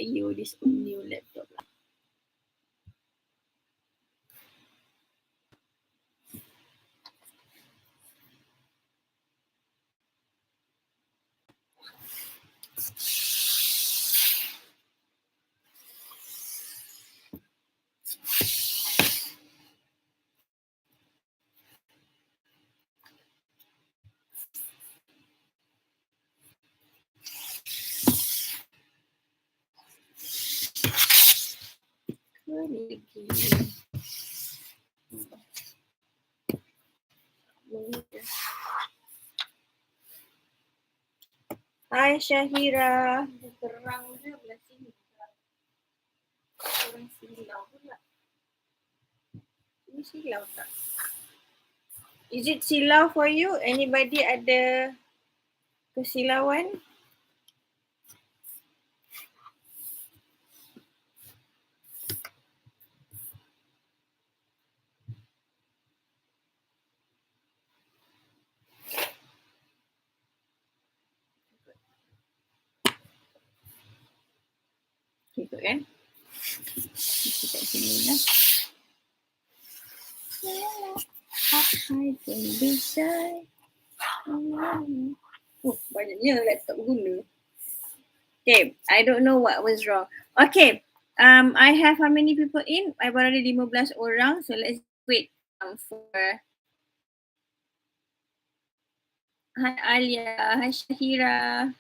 Ayo, this new laptop lah. Hai Syahira. Terang je belah sini. Orang silau pula. Ini silau tak? Is it silau for you? Anybody ada kesilauan? Ikut kan? Kita kat sini lah. I can be shy. Oh, banyaknya laptop guna. Okay, I don't know what was wrong. Okay, I have how many people in? I baru ada 15 orang, so let's wait for. Hi Alia, hi Shahira.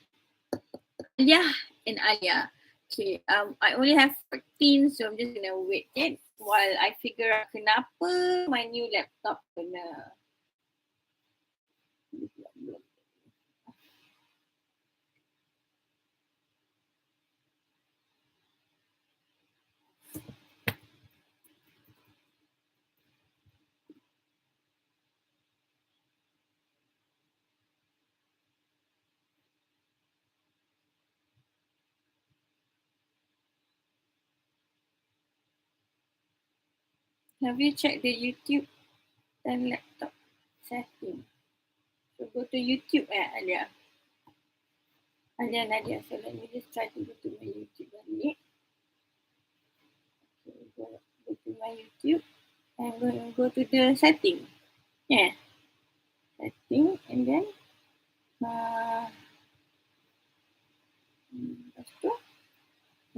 Alia and Alia. Okay, I only have 14, so I'm just gonna wait while I figure out kenapa my new laptop kena. Have you checked the YouTube and laptop setting? So go to YouTube Alia. Nadia. So let me just try to go to my YouTube balik. Okay, go to my YouTube and go to the setting. Yeah. Setting and then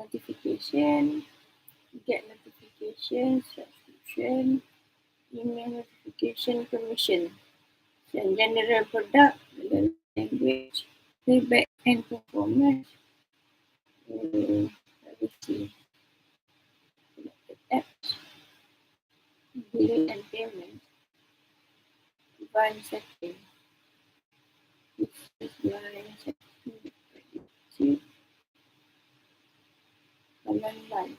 notification, get notification, subscription, email notification, permission, and general product, language, playback and performance. Let me see. Apps, bill and payment, advanced setting. This is my setting. Live.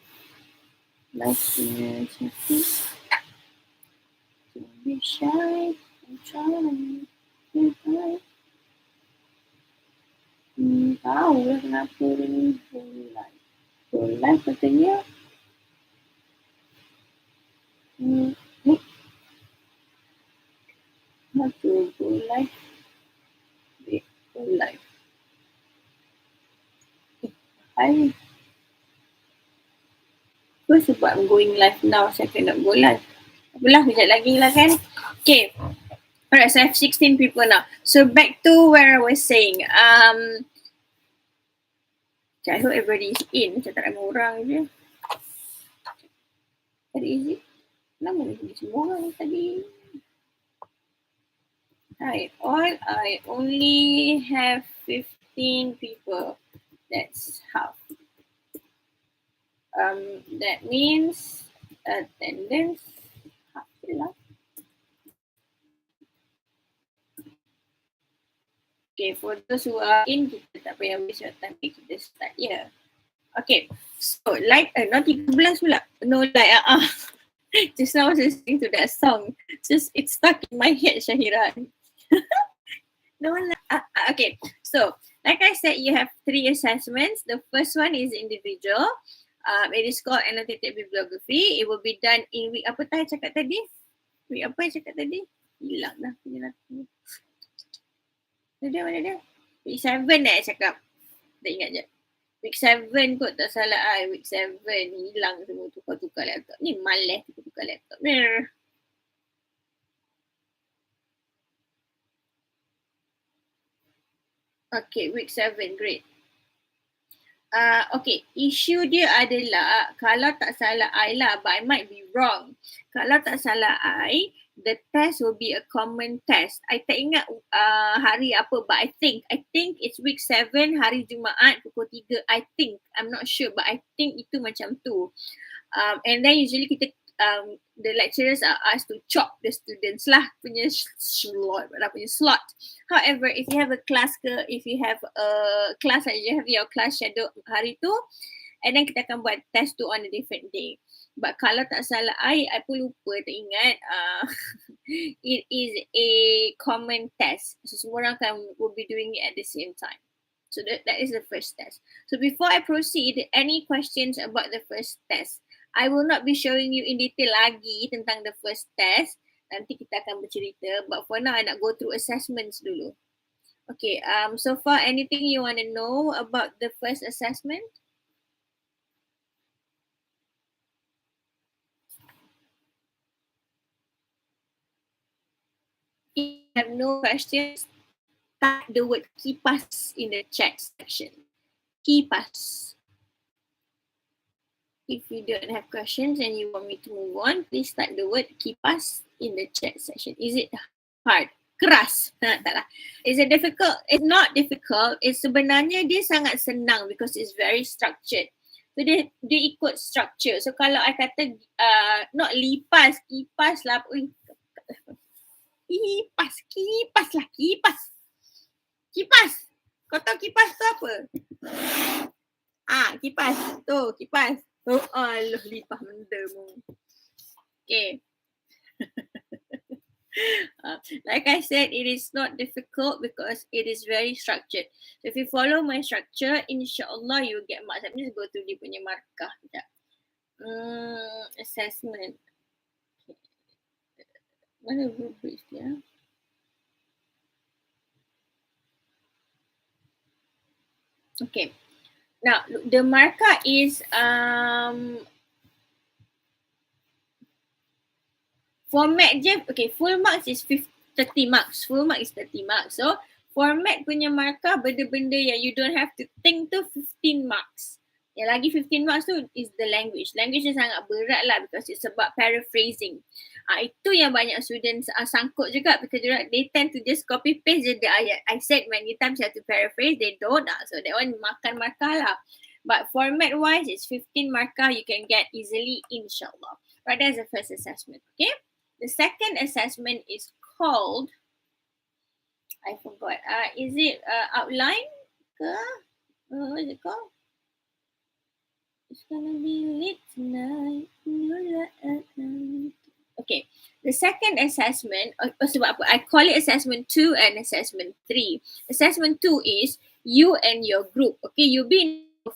Live setting. Don't be shy. I'm trying. Tahu lah kenapa ni go live katanya. How to go live? Wait, go live. Hai. Apa sebab I'm going live now, saya kena go live. Apalah, kejap lagi lah kan. Okay. Alright, so I have 16 people now. So back to where I was saying. I hope everybody is in. Macam tak ramai orang je. Very easy. Lama lagi semua orang tadi. Hi all, I only have 15 people. That's half. That means attendance half lah. Okay, for those who are in, kita tak payah waste your time. Kita start here. Okay, so like, not 13 pula. No, like, just now I was listening to that song. Just, it's stuck in my head, Syahira. No, okay, so, like I said, you have 3 assessments. The first one is individual. It is called annotated bibliography. It will be done in week, apa saya cakap tadi? Week apa saya cakap tadi? Hilang dah. Mana dia? Week 7 saya cakap. Tak ingat je. Week 7 kot tak salah I. Week 7 hilang semua tukar-tukar laptop. Ni malas tukar-tukar laptop. Okay, week 7, great. Okay, isu dia adalah kalau tak salah I lah, but I might be wrong. Kalau tak salah I, the test will be a common test. I tak ingat hari apa, but I think it's week 7 hari Jumaat pukul 3. I think, I'm not sure, but I think itu macam tu. And then usually kita the lecturers are asked to chop the students lah punya slot. However, if you have a class if you have a class and you have your class schedule hari tu, and then kita akan buat test tu on a different day. But kalau tak salah I pun lupa, tak ingat. It is a common test. So semua orang will be doing it at the same time. So that is the first test. So before I proceed, any questions about the first test? I will not be showing you in detail lagi tentang the first test. Nanti kita akan bercerita. But for now, I nak go through assessments dulu. Okay, so far anything you want to know about the first assessment? If you have no questions, type the word kipas in the chat section. Kipas. If you don't have questions and you want me to move on, please type the word kipas in the chat section. Is it hard? Keras. Taklah. Is it difficult? It's not difficult. It's sebenarnya dia sangat senang because it's very structured. So dia ikut structure. So kalau I kata not lipas, kipas lah. Kipas lah. Kipas. Kau tahu kipas tu apa? Kipas. Tu, kipas. Oh, alah, lipah benda mu. Okay. Like I said, it is not difficult because it is very structured. So if you follow my structure, insyaAllah you will get marks. Let me just go through dia punya markah. Assessment. Mana rubric dia? Okay. Now, the marker is format je. Okay, full marks is 30 marks. Full mark is 30 marks. So, format punya marker benda-benda yang you don't have to think tu 15 marks. Yang lagi 15 marks tu is the language. Language ni sangat berat lah because it's about paraphrasing. Itu yang banyak students sangkut juga because they tend to just copy paste je the ayat. I said many times you have to paraphrase, they don't. So that one makan markah lah. But format wise, it's 15 markah you can get easily, inshallah. Right, that's the first assessment, okay? The second assessment is called, I forgot, is it outline? What is it called? It's gonna be lit tonight. Okay, the second assessment, sebab apa? I call it assessment 2 and assessment 3. Assessment 2 is you and your group. Okay, you'll be in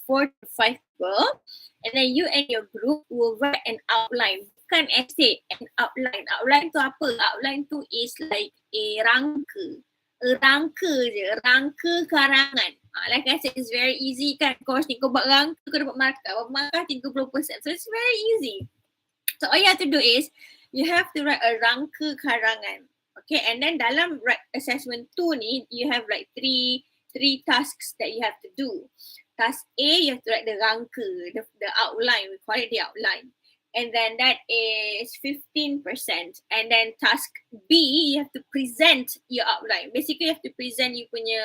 4 to 5 people, and then you and your group will write an outline. Bukan essay, an outline. Outline tu apa? Outline tu is like a rangka. Rangka je, rangka karangan. Like I said, it's very easy kan. Kau buat rangka, kau dapat markah. Markah 30%. So it's very easy. So all you have to do is, you have to write a rangka karangan. Okay, and then dalam assessment 2 ni, you have like three tasks that you have to do. Task A, you have to write the rangka, the outline, we call it the outline. And then that is 15%. And then task B, you have to present your outline. Basically, you have to present you punya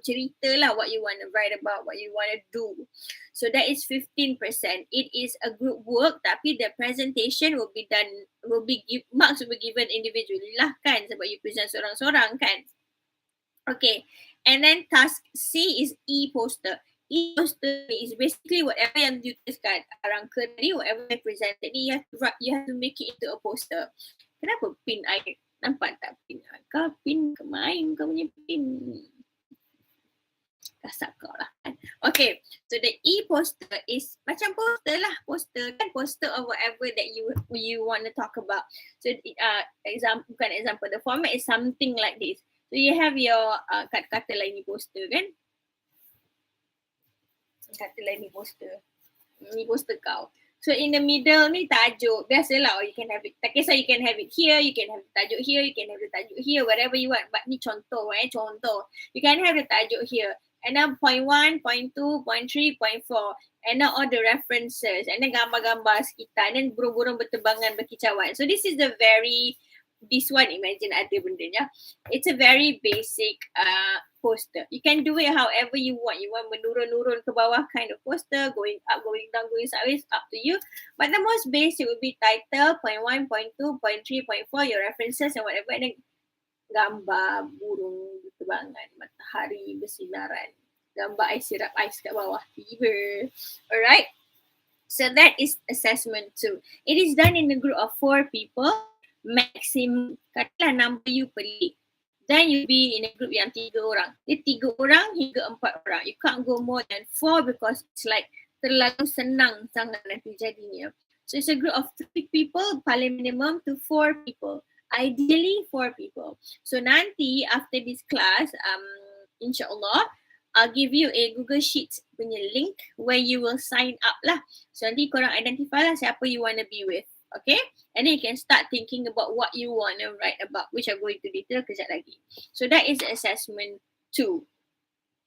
cerita lah, what you want to write about, what you want to do. So that is 15%. It is a group work, tapi the presentation will be done, marks will be given individually lah kan, sebab you present seorang-seorang kan. Okay, and then task C is e-poster. E-poster is basically whatever yang you tuliskan rangka tadi, whatever you presented ni, you have to make it into a poster. Kenapa pin I nampak tak pin? Kau pin kemain kau punya pin. Kasar kau lah. Okay, so the e-poster is macam poster lah, poster of whatever that you want to talk about. So example, the format is something like this. So you have your kata-kata lain di poster kan. Katalah ni poster kau. So in the middle ni tajuk. Biasalah, you can have it. Tak kisah, you can have it here, you can have the tajuk here, you can have the tajuk here, whatever you want. But ni contoh. You can have the tajuk here. And then point 1, point 2, point 3, point 4. And then all the references. And then gambar-gambar sekitar. And then burung-burung berterbangan berkicauan. So this one imagine ada benda ya. It's a very basic poster. You can do it however you want. You want menurun-nurun ke bawah kind of poster, going up, going down, going sideways, up to you. But the most basic would be title, point 1, point 2, point 3, point 4, your references and whatever. And then gambar burung berterbangan, matahari bersinaran, gambar ais sirap ais kat bawah, tiba. Alright. So that is assessment 2. It is done in a group of 4 people. Maximum, katalah number you pelik. Then you be in a group yang 3 orang. Dia 3 orang hingga 4 orang. You can't go more than 4 because it's like terlalu senang sangat nanti jadinya. So it's a group of 3 people, paling minimum to 4 people. Ideally 4 people. So nanti after this class, insyaAllah, I'll give you a Google Sheets punya link where you will sign up lah. So nanti korang identify lah siapa you want to be with. Okay, and then you can start thinking about what you want to write about, which I'm going to detail kejap lagi. So that is assessment 2.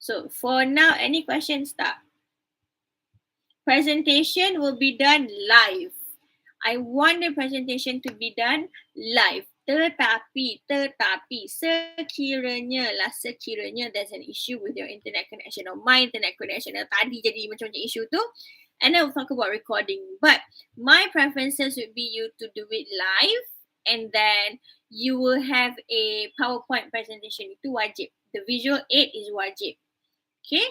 So for now, any questions tak? Presentation will be done live. I want the presentation to be done live. Tetapi sekiranya there's an issue with your internet connection or my internet connection yang tadi jadi macam-macam issue tu, and then we'll talk about recording. But my preferences would be you to do it live, and then you will have a PowerPoint presentation. Itu wajib. The visual aid is wajib. Okay?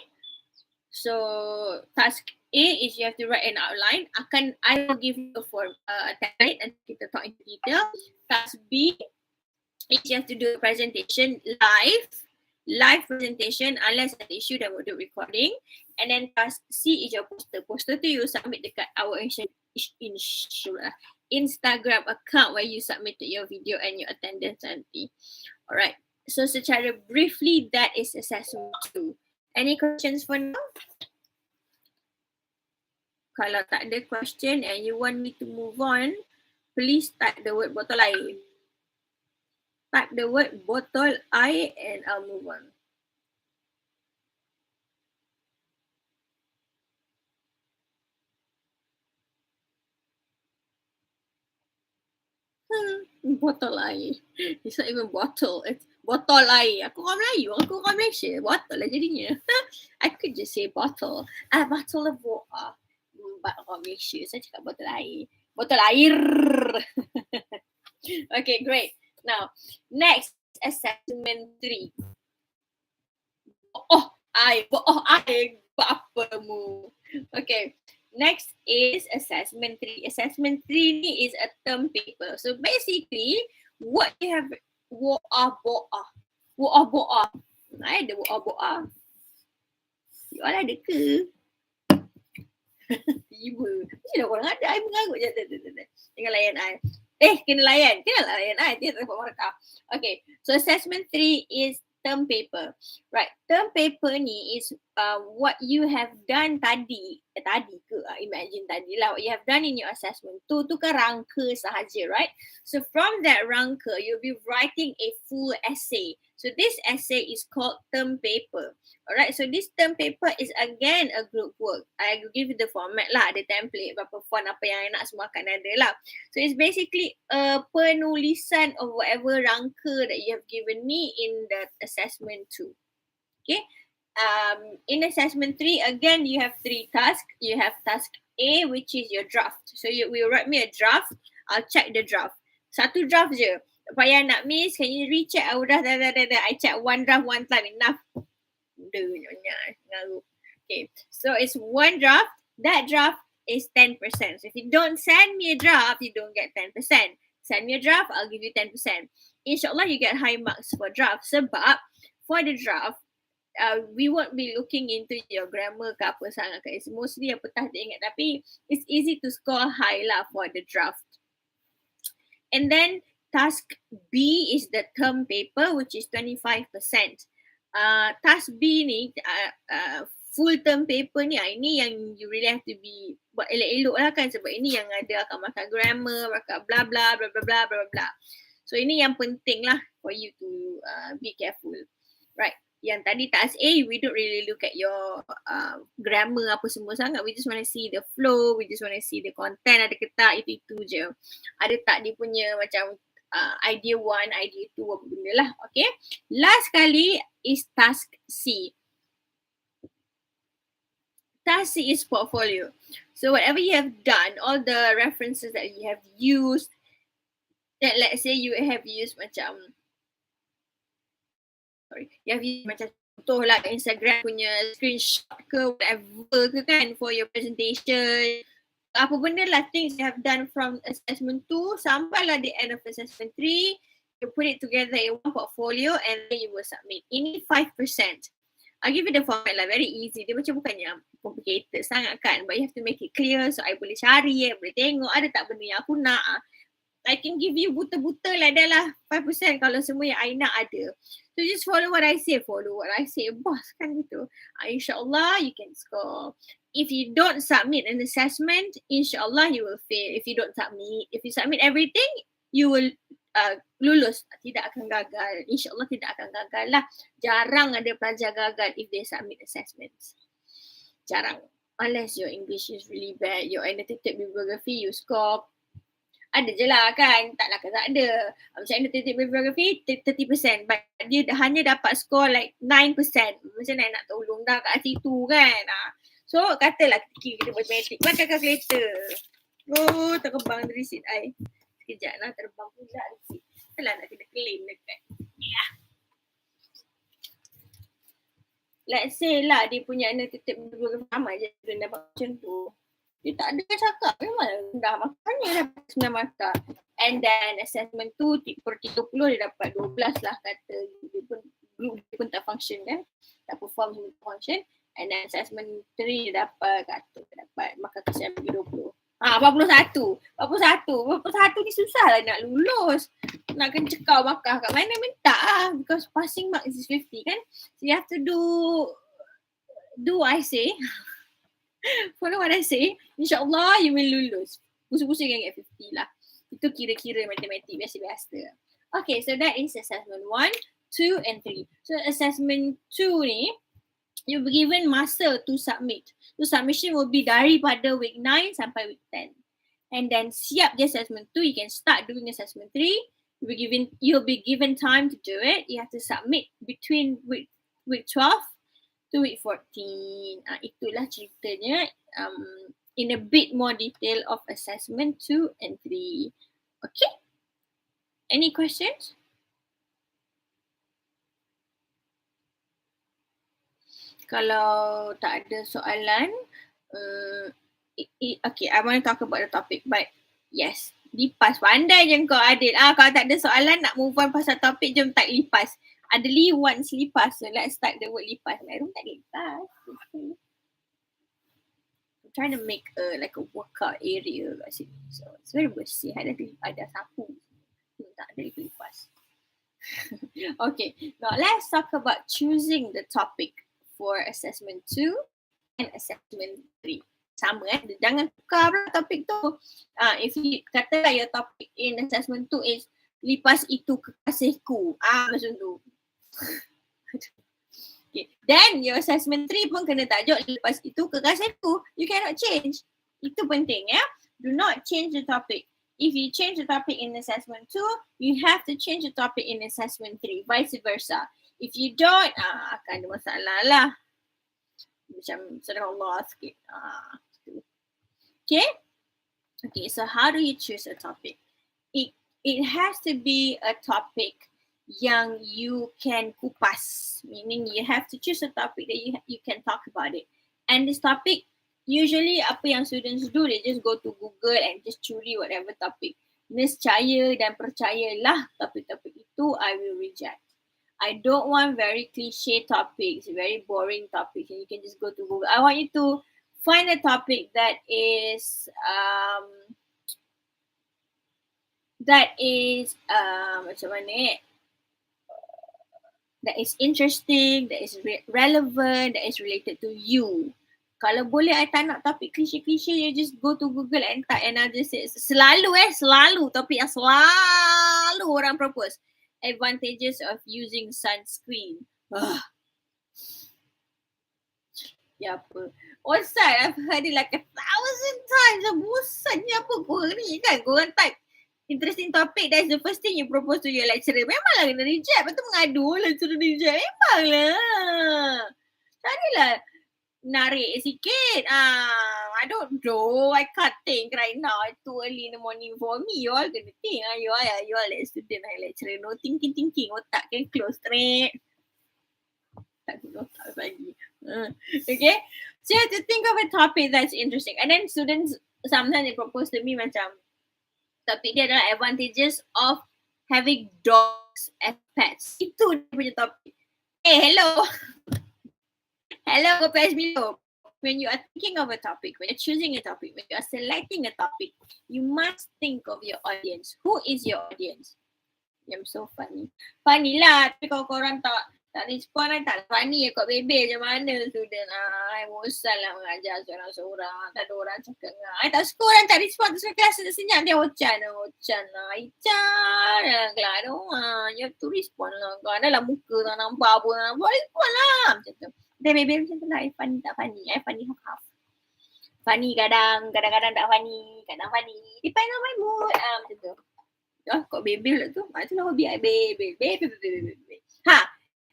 So task A is you have to write an outline. I will give you a form, a template, and kita talk in detail. Task B is you have to do a presentation live presentation, unless ada issue then we'll do recording. And then task C is your poster. Poster tu you submit dekat our Instagram account where you submitted your video and your attendance nanti. Alright. So secara briefly, that is assessment 2. Any questions for now? Kalau tak ada question and you want me to move on, please type the word botol air. Type the word botol air and I'll move on. Botol air. It's not even bottle. It's botol air. Aku orang Melayu. Aku orang Malaysia. Botol lah jadinya. I could just say bottle. A bottle of water. But orang Malaysia. Saya cakap botol air. Botol air. Okay, great. Now, next assessment 3. Air. Bapamu. Okay. Next is assessment 3. Assessment 3 ni is a term paper. So basically, what you have, boa. Ada boa. You all ada ke? Tiba. Macam mana korang ada? I mengarut je. Jangan layan I. Kena layan I. Dia tak dapat markah. Okay. So assessment 3 is term paper. Right. Term paper ni is what you have done tadi. Imagine tadi lah. What you have done in your assessment. Tu kan rangka sahaja, right? So from that rangka, you'll be writing a full essay. So this essay is called term paper. Alright, so this term paper is again a group work. I will give you the format lah, the template, berapa font, apa yang nak semua akan ada lah. So it's basically a penulisan of whatever rangka that you have given me in the assessment 2. Okay. In assessment 3, again, you have 3 tasks. You have task A, which is your draft. So you will write me a draft. I'll check the draft. Satu draft je. Tak payah nak miss. Can you recheck? I check one draft one time. Enough. Okay. So it's one draft. That draft is 10%. So if you don't send me a draft, you don't get 10%. Send me a draft, I'll give you 10%. InsyaAllah you get high marks for draft. Sebab for the draft, we won't be looking into your grammar ke apa sangat. It's mostly apa tak ingat, tapi it's easy to score high lah for the draft. And then task B is the term paper, which is 25%. Task B ni full term paper ni, ini yang you really have to be buat elok-elok lah kan, sebab ini yang ada akan makan grammar, makan bla bla bla bla bla bla bla. So ini yang penting lah for you to be careful. Right. Yang tadi task A, we don't really look at your grammar apa semua sangat. We just want to see the flow, we just want to see the content ada ke tak, itu je. Ada tak dia punya macam idea 1, idea 2 apa benda lah. Okay. Last kali is task C. Task C is portfolio. So whatever you have done, all the references that you have used, that let's say you have used macam, you have used macam contoh lah Instagram punya screenshot ke whatever ke kan for your presentation. Apa benda lah things you have done from assessment 2 sampai lah the end of assessment 3, you put it together in one portfolio and then you will submit. Ini 5%. I'll give you the format lah, very easy. Dia macam bukannya complicated sangat kan, but you have to make it clear so I boleh cari, boleh tengok ada tak benda yang aku nak. I can give you buta-buta lah, dah lah 5% kalau semua yang I nak ada. So just follow what I say, boss kan gitu. InsyaAllah you can score. If you don't submit an assessment, insyaAllah you will fail. If you submit everything, you will lulus, tidak akan gagal. InsyaAllah tidak akan gagal lah. Jarang ada pelajar gagal if they submit assessments. Jarang. Unless your English is really bad, your annotated bibliography you score. Ada je lah kan, taklah kan tak ada. Macam annotated bibliography 30%, but dia hanya dapat score like 9%. Macam mana nak tolong dah kat situ kan. So katalah kita matematik, pakai kalkulator. Oh, terbang dari seat I. Sekejap lah, terbang pula sikit. Alah nak kena claim dekat. Yeah. Let's say lah dia punya annotated bibliography sama je dia dapat macam tu. Dia tak ada cakap memang dah makanya dapat 9 markah. And then assessment 2 per 30 dia dapat 12 lah kata. Dia pun tak function kan. Tak perform semua function. And then assessment 3 dia dapat markah kesian bagi 20. 41 ni susah lah nak lulus. Nak kena cekau markah kat mana minta lah. Because passing mark is 50 kan. So you have to do what I say. Follow what I say. InsyaAllah you will lulus. Pusing-pusing yang get 50 lah. Itu kira-kira matematik biasa-biasa. Okay, so that is assessment 1, 2 and 3. So assessment 2 ni, you'll be given masa to submit. So submission will be daripada week 9 sampai week 10. And then siap je assessment 2, you can start doing assessment 3. You'll be given time to do it. You have to submit between week 12 to week 14. Itulah ceritanya in a bit more detail of assessment 2 and 3. Okay? Any questions? Kalau tak ada soalan, okay, I want to talk about the topic, but yes, lipas. Pandai je kau Adil. Kalau tak ada soalan nak move on pasal topik, jom type lipas. Adli wants lipas, so let's start the word lipas. My room tak ada lipas. Okay. I'm trying to make like a workout area kat sini. So it's very bersih. Ada sapu. Tak ada lipas. Okay, now let's talk about choosing the topic for assessment 2 and assessment 3. Sama jangan tukar pula topik tu. If you katalah your topic in assessment 2 is lipas itu kekasihku. Macam tu. Okay. Then your assessment 3 pun kena tajuk lipas itu kekasihku. You cannot change. Itu penting ya. Do not change the topic. If you change the topic in assessment 2, you have to change the topic in assessment 3. Vice versa. If you don't, akan ada masalah lah. Macam sedang Allah sikit. Okay? Okay, so how do you choose a topic? It has to be a topic yang you can kupas. Meaning you have to choose a topic that you can talk about it. And this topic, usually apa yang students do, they just go to Google and just curi whatever topic. Nescaya dan percayalah topik-topik itu I will reject. I don't want very cliche topics, very boring topics and you can just go to Google. I want you to find a topic that is macam mana that is interesting, that is relevant, that is related to you. Kalau boleh I tak nak topik klise-klise, you just go to Google and type and I just say, selalu topik yang selalu orang propose. Advantages of using sunscreen. Ya apa? Bosan, I've heard it like 1,000 times. Bosannya apa korang ni kan? Korang type interesting topic, that's the first thing you propose to your lecturer. Memanglah kena reject. Lepas tu mengadu lecturer reject. Memanglah. Carilah narik sikit. I don't know. I can't think right now. It's too early in the morning for me. You all kena think. You all like student, I lecturer. No thinking. Otak can close. Tak guna otak lagi. Okay. So you have to think of a topic that's interesting. And then students, sometimes they propose to me macam, topik dia adalah advantages of having dogs as pets. Itu dia punya topik. Hello. Hello, guys below. When you are thinking of a topic, when you're choosing a topic, when you are selecting a topic, you must think of your audience. Who is your audience? I'm so funny. Funny lah. Tapi kalau korang tak respon, I tak funny. Kau bebel macam mana student. I bosan lah mengajar seorang-seorang. Tak ada orang cakap dengan I. Tak suka orang tak respon. Terus kelas senyap dia Ochan lah. Ichan lah kelas tu. You have to respon lah. Kau ada lah muka tak nampak apa. Respon lah. Macam tu. Dia bebel macam tu lah. I funny tak funny. I funny half-half. Funny kadang-kadang tak funny. Kadang funny. Depend on my mood. Macam tu. Kok bebel lah tu. Itulah hobi I. Bebel.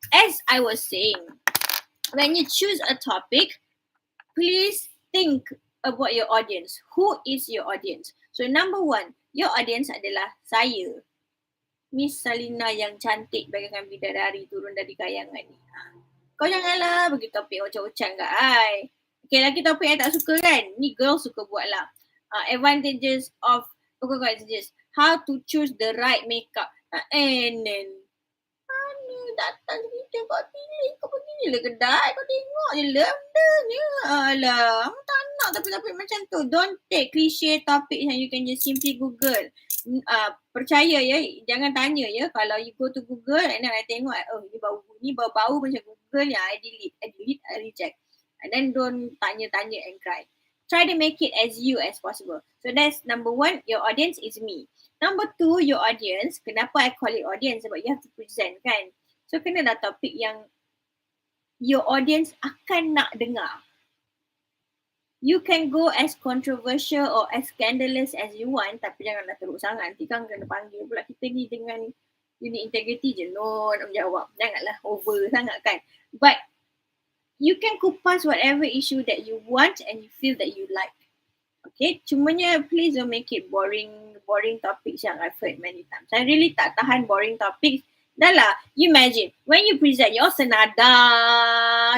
As I was saying, when you choose a topic, please think about your audience. Who is your audience? So number one, your audience adalah saya, Miss Salina yang cantik bagaikan bidadari turun dari kayangan ni. Kau janganlah bagi topik ocak-ocak kat I. Okay, lagi topik I tak suka kan? Ni girl suka buat lah. Advantages of, how to choose the right makeup. And then, datang kita kau pilih, kau pergi je lah kedai, kau tengok je lah bendanya. Alah, tak nak topik-topik macam tu. Don't take cliche topic yang you can just simply Google. Percaya ya, jangan tanya ya. Kalau you go to Google and then I tengok, ni bau macam Google yang I delete, I reject. And then don't tanya-tanya and cry. Try to make it as you as possible. So that's number one, your audience is me. Number two, your audience. Kenapa I call it audience? Sebab you have to present kan. So kenalah topik yang your audience akan nak dengar. You can go as controversial or as scandalous as you want, tapi janganlah teruk sangat. Nanti kan kena panggil pula kita ni dengan unit integrity je. No, nak menjawab. Janganlah over sangat kan. But you can kupas whatever issue that you want and you feel that you like. Okay, cumanya please don't make it boring topics yang I've heard many times. I really tak tahan boring topics. Dah lah, you imagine, when you present, you senada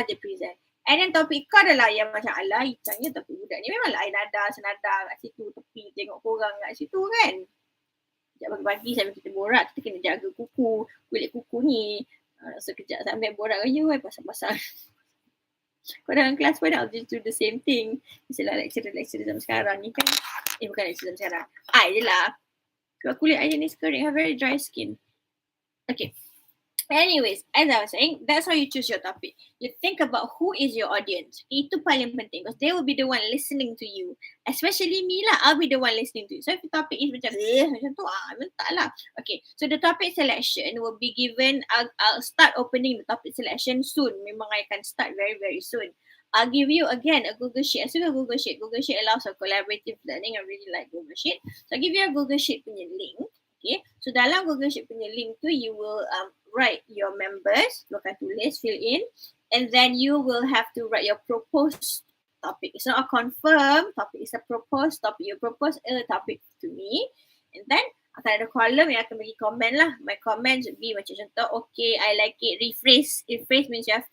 je present. And then topik kau adalah yang macam alah, icangnya topik budak ni memanglah senada kat situ, tepi tengok korang kat situ kan. Sekejap pagi-pagi sambil kita borak, kita kena jaga kulit kuku ni. Sekejap sambil borak dengan you, pasal-pasal. Kau dalam kelas pun I'll just do the same thing. Misalnya lecturer zaman sekarang ni kan. Bukan lecturer zaman sekarang. I je lah. Kalau kulit I jenis kering, I have very dry skin. Okay. Anyways, as I was saying, that's how you choose your topic. You think about who is your audience. Itu paling penting because they will be the one listening to you. Especially me lah, I'll be the one listening to you. So if the topic is macam tu, tak lah. Okay, so the topic selection will be given, I'll start opening the topic selection soon. Memang I akan start very, very soon. I'll give you again a Google Sheet. I suka Google Sheet. Google Sheet allows for collaborative learning. I really like Google Sheet. So I'll give you a Google Sheet punya link. Okay, so dalam Google Sheet punya link tu, you will write your members, you akan tulis, fill in, and then you will have to write your proposed topic. It's not a confirmed topic, it's a proposed topic. You propose a topic to me, and then akan ada column yang akan bagi komen lah. My comments would be macam contoh, okay, I like it, rephrase. Rephrase means you have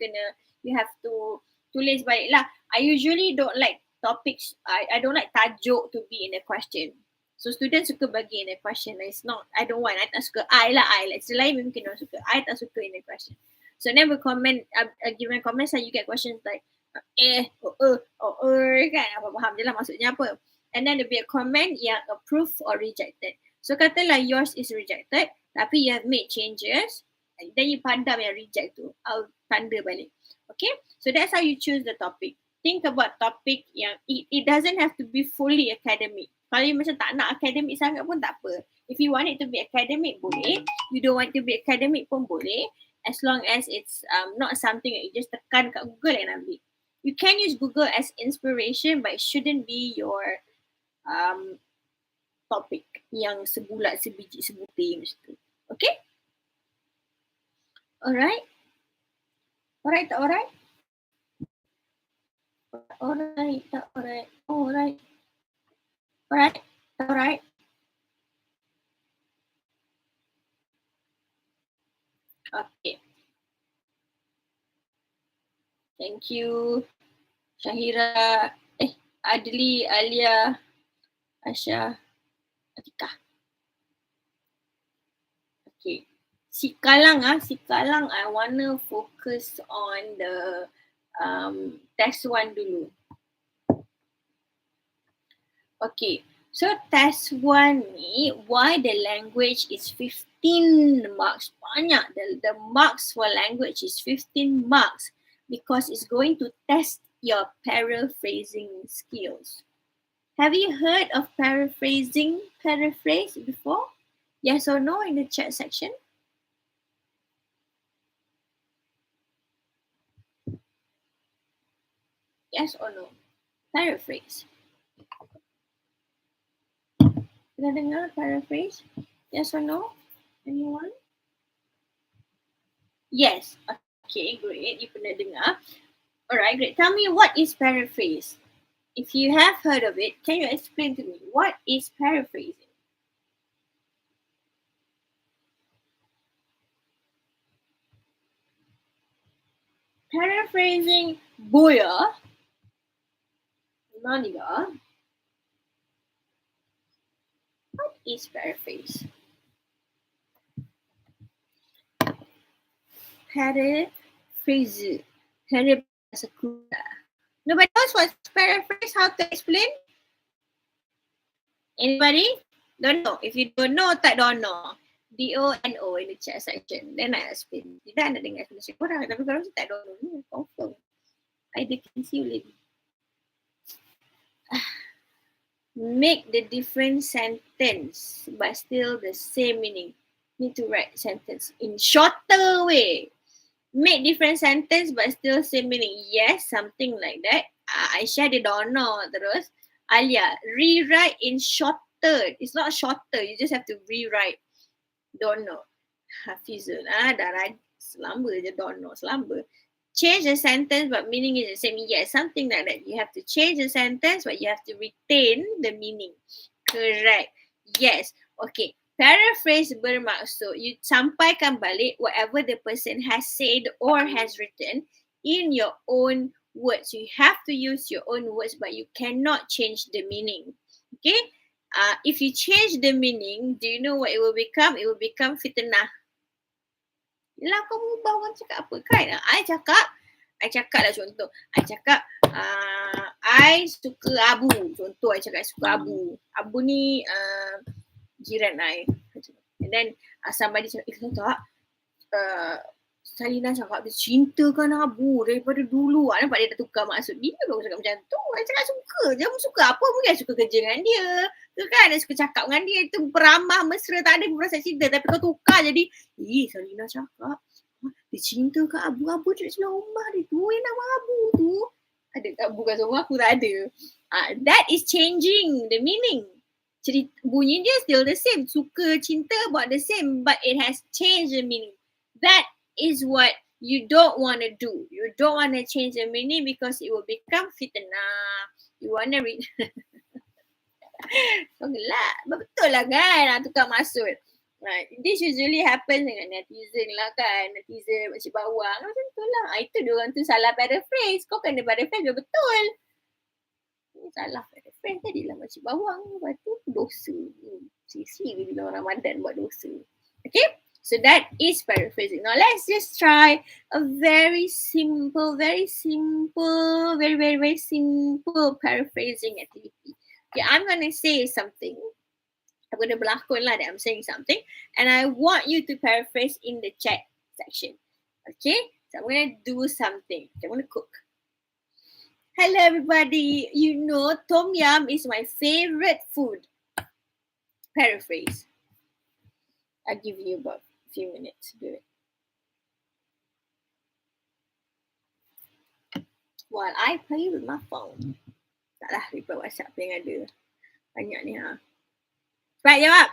to tulis balik lah. I usually don't like topics, I don't like tajuk to be in a question. So students suka bagi in a question. It's not, I don't want, I tak suka I lah. Lecturer lain mungkin orang suka. I tak suka in a question. So then we comment, give my comments and you get questions like kan. Apa faham je lah maksudnya apa. And then there'll be a comment yang approved or rejected. So katalah yours is rejected tapi you have made changes. Then you padam yang reject tu. I'll tanda balik. Okay? So that's how you choose the topic. Think about topic yang it doesn't have to be fully academic. Kalau you macam tak nak academic sangat pun tak apa. If you want it to be academic boleh. You don't want to be academic pun boleh. As long as it's not something that you just tekan kat Google and ambil. You can use Google as inspiration, but it shouldn't be your topic yang sebulat, sebiji, sebutir macam tu. Okay? Alright? Alright, tak alright? Alright, tak alright. Alright. Alright, tak alright. Okay. Thank you. Syahira, Adli, Alia, Asha, Atika. Okay. Si Kalang, I wanna focus on the test 1 dulu. Okay. So test 1 ni, why the language is 15 marks. Banyak. The marks for language is 15 marks because it's going to test your paraphrasing skills. Have you heard of paraphrase before? Yes or no in the chat section? Yes or no? Paraphrase. Pernah dengar paraphrase? Yes or no? Anyone? Yes. Okay, great. You pernah dengar. Alright, great. Tell me, what is paraphrase? If you have heard of it, can you explain to me what is paraphrasing? Paraphrasing Boya Naniga. What is paraphrase? Paraphrase. Nobody knows what's paraphrase? How to explain? Anybody? Don't know. If you don't know, tak don't know. DONO in the chat section. Then I explain. Tidak nak dengar explanation korang. Tapi kalau tak don't know, confirm. I can see you lady. Make the different sentence but still the same meaning. Need to write sentence in shorter way. Make different sentence but still same meaning. Yes, something like that. Aisyah dia don't know. Terus Alia, rewrite in shorter. It's not shorter. You just have to rewrite. Don't know. Hafizul. Dah selamba je don't know. Selamba. Change the sentence but meaning is the same. Yes, something like that. You have to change the sentence but you have to retain the meaning. Correct. Yes. Okay. Paraphrase bermaksud you sampaikan balik whatever the person has said or has written in your own words. You have to use your own words but you cannot change the meaning. Okay? If you change the meaning, do you know what it will become? It will become fitnah. Yelah, kau ubah orang cakap apa kan? I cakap lah contoh. I cakap, I suka Abu. Contoh, I cakap I suka Abu. Abu ni jiran I. And then somebody cakap, tak, Salina cakap dia cintakan Abu daripada dulu. Nampak dia dah tukar maksud dia. Baru cakap macam tu. I cakap suka. Dia suka apa? Mungkin I suka kerja dengan dia. Tu kan, I suka cakap dengan dia. Itu beramah, mesra, tak ada perasaan cinta. Tapi kau tukar jadi, Salina cakap dia cinta kat Abu. Abu duduk sebelah rumah dia tu. Nama Abu tu. Ada kat Abu kat rumah aku tak ada. That is changing the meaning. Bunyi dia still the same. Suka, cinta about the same. But it has changed the meaning. That is what you don't want to do. You don't want to change the meaning because it will become fitnah. You want to read. So gelap. Betul lah kan tukar maksud. Right. This usually happens dengan netizen lah kan. Netizen macam bawang. Macam tu lah. Itu diorang tu salah paraphrase. Kau kena paraphrase dia betul. Salah paraphrase tadi lah macam bawang. Lepas tu dosa. Sisi bila orang Ramadan buat dosa. Okay. So that is paraphrasing. Now let's just try a very simple, very simple paraphrasing activity. Okay, I'm going to say something. I'm going to berlakon lah that I'm saying something. And I want you to paraphrase in the chat section. Okay, so I'm going to do something. I'm going to cook. Hello everybody. You know tom yum is my favorite food. Paraphrase. I'll give you about a few minutes to do it. While I play with my phone. Taklah reply WhatsApp yang ada. Banyak ni ha. Cepat jawab.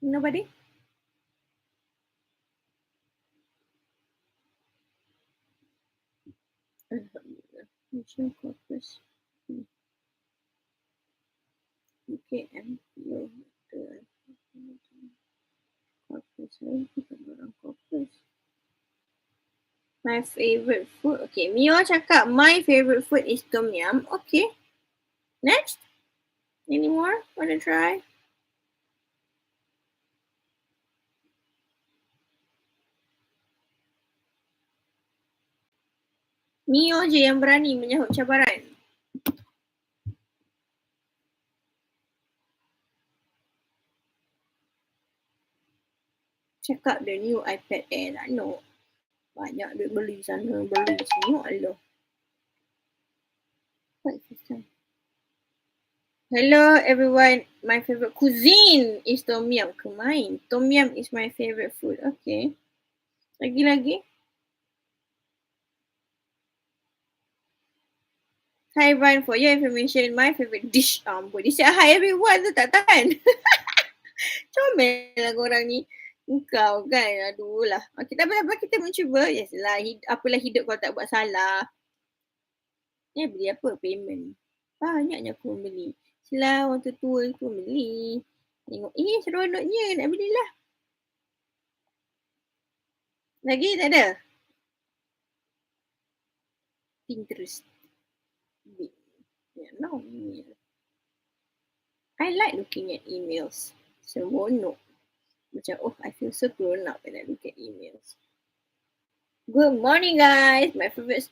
Nobody? Alhamdulillah. Mission corpus. Okay, and corpus. Bukan orang corpus. My favorite food. Okay, Mio cakap my favorite food is tom yum. Okay. Next. Any more? Wanna try? Mio je yang berani menyahut cabaran. Check out the new iPad Air. Tak nak. Banyak duit beli sana, beli sini. Allah. What is this? Hello everyone. My favorite cuisine is tom yum. Kemain. Tom yum is my favorite food. Okay. Lagi-lagi. Hi Brian, for your information, my favorite dish. Ampun, dia cakap hi everyone tu tak tahan. Comel lah korang ni. Engkau kan, aduh lah. Okay, tak apa-apa kita mencuba. Yes lah, apalah hidup kalau tak buat salah. Ni beli apa? Payment. Banyaknya aku beli. Sila orang tua tu beli. Tengok, seronoknya nak belilah. Lagi tak ada? Pinterest. Yeah, no. I like looking at emails. Seronok. Macam, I feel so grown up when I look at emails. Good morning guys. My favorite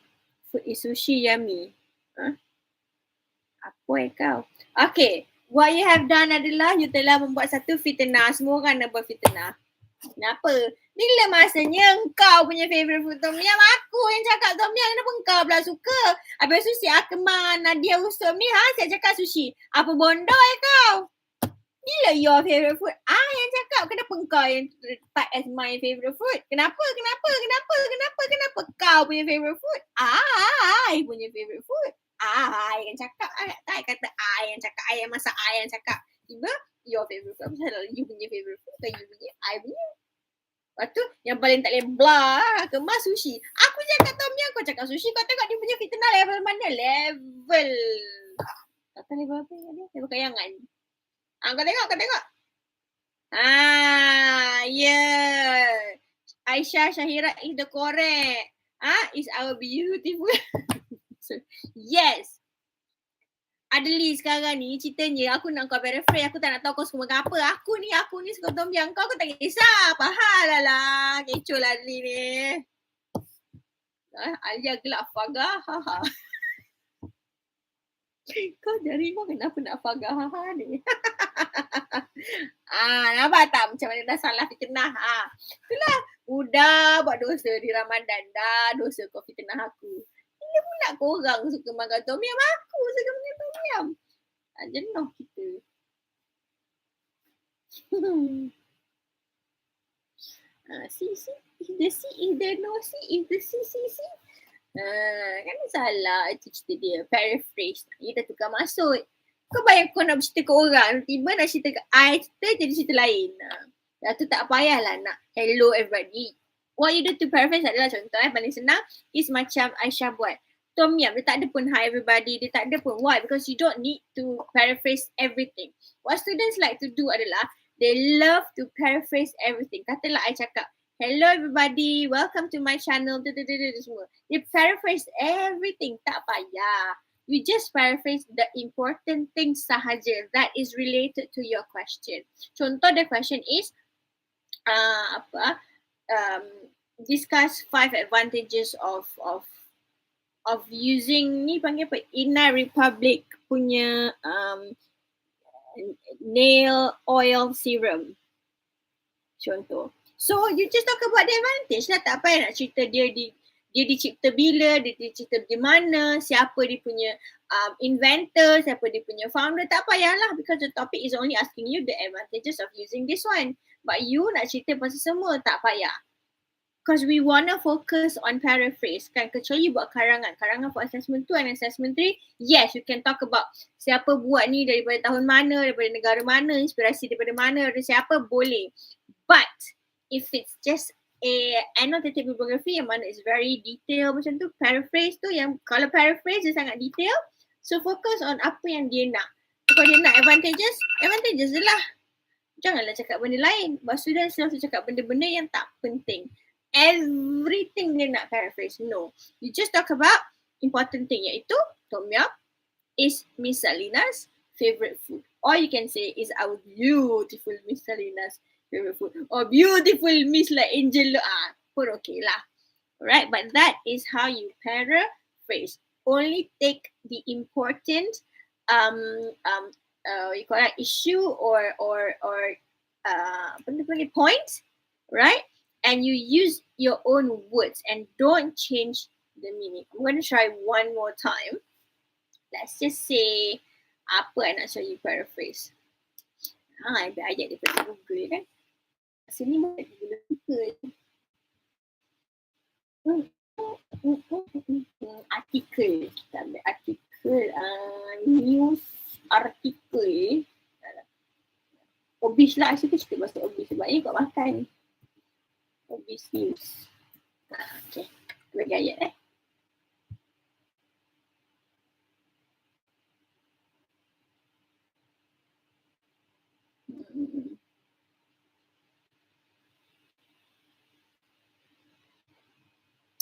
food is sushi yummy. Apa kau? Okay. What you have done adalah you telah membuat satu fitnah. Semua orang nak buat fitnah. Kenapa? Bila masanya engkau punya favorite food tom yum, aku yang cakap tom yum, kenapa engkau pula suka? Habis tu si Akmal, Nadia Ustom ni, saya cakap sushi. Apa bodoh kau? Bila your favorite food? Yang cakap, kenapa engkau yang type as my favorite food? Kenapa kau punya favorite food? I punya favorite food. I yang cakap, I kata I yang cakap, I yang masak, I yang cakap. Tiba, your favorite food. Pasal you punya favorite food, kan you punya, I punya. Lepas tu, yang paling tak boleh blah, kemas sushi. Aku cakap tom yum, kau cakap sushi, kau tengok dia punya fitnah level mana? Level. Tak tahu level apa yang dia? Level kayangan. Kau tengok. Yeah. Aisyah Syahira is the correct. Is our beautiful. So, yes. Adli sekarang ni ceritanya aku nak kau paraphrase, aku tak nak tahu kau suka makan apa. Aku ni suka tom yum. Kau tak kisah. Apa hal lah. Kecoh lah Adli ni. Alia gelap Fagah. Kau dari kau kenapa nak Fagah ni? Nampak tak macam mana dah salah fitnah? Itulah. Udah buat dosa di Ramadan. Dah dosa kau fitnah aku. Bila pula korang suka makan tom yum? Aku suka makan tom yum. Jenuh kita. See. If the C is the no C, if the C. Kan salah itu cerita dia. Paraphrase. Dia dah tukar maksud. Kau bayang kau nak bercerita ke orang, tiba nak cerita ke I, cerita jadi cerita lain. Dah tu tak payahlah nak hello everybody. What you do to paraphrase adalah contoh paling senang is macam Aisyah buat. Tom yum, dia tak ada pun hi everybody, dia tak ada pun. Why? Because you don't need to paraphrase everything. What students like to do adalah they love to paraphrase everything. Katalah I cakap, hello everybody, welcome to my channel, semua. They paraphrase everything, tak payah. You just paraphrase the important things sahaja that is related to your question. Contoh the question is, discuss 5 advantages of using ni panggil apa? Inner Republic punya nail oil serum. Contoh. So you just talk about the advantage lah. Tak payah nak cerita dia dicipta bila, dia dicipta di mana, siapa dia punya inventor, siapa dia punya founder. Tak payahlah, because the topic is only asking you the advantages of using this one. But you nak cerita pasal semua, tak payah. Because we wanna focus on paraphrase kan. Kecuali you buat karangan for assessment 2 and assessment 3, yes, you can talk about siapa buat ni, daripada tahun mana, daripada negara mana, inspirasi daripada mana, dari siapa, boleh. But if it's just annotated bibliography yang mana is very detailed macam tu, paraphrase tu yang kalau paraphrase dia sangat detail, so focus on apa yang dia nak. Kalau dia nak advantages je lah. Janganlah cakap benda lain. Sebab student selalu cakap benda-benda yang tak penting. Everything dia nak paraphrase. No. You just talk about important thing, iaitu Tom Yum is Miss Salina's favorite food. Or you can say is our beautiful Miss Salina's favorite food. Or beautiful Miss like Angel. Pun okay lah. Alright, but that is how you paraphrase. Only take the important you call that issue or point, right? And you use your own words and don't change the meaning. I'm going to try one more time. Let's just say apa I nak show you paraphrase. Ambil ayat daripada Google kan. Sini boleh Google. Artikel. Kita ambil artikel. News artikel. Obis lah. Saya cerita pasal obis. Sebab ni kat makan. Obis news. Okay. Bagi ayat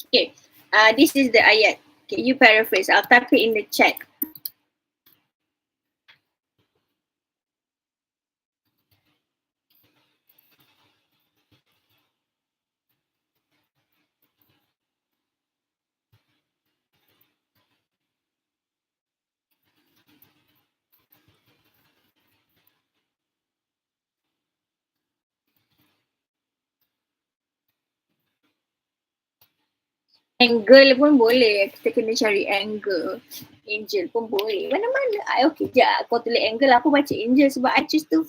Okay, this is the ayat. Okay, you paraphrase. I'll type it in the chat. Angle pun boleh. Kita kena cari angle. Angel pun boleh. Mana-mana. Okay, sekejap. Kau tulis angle, aku baca angel sebab I choose to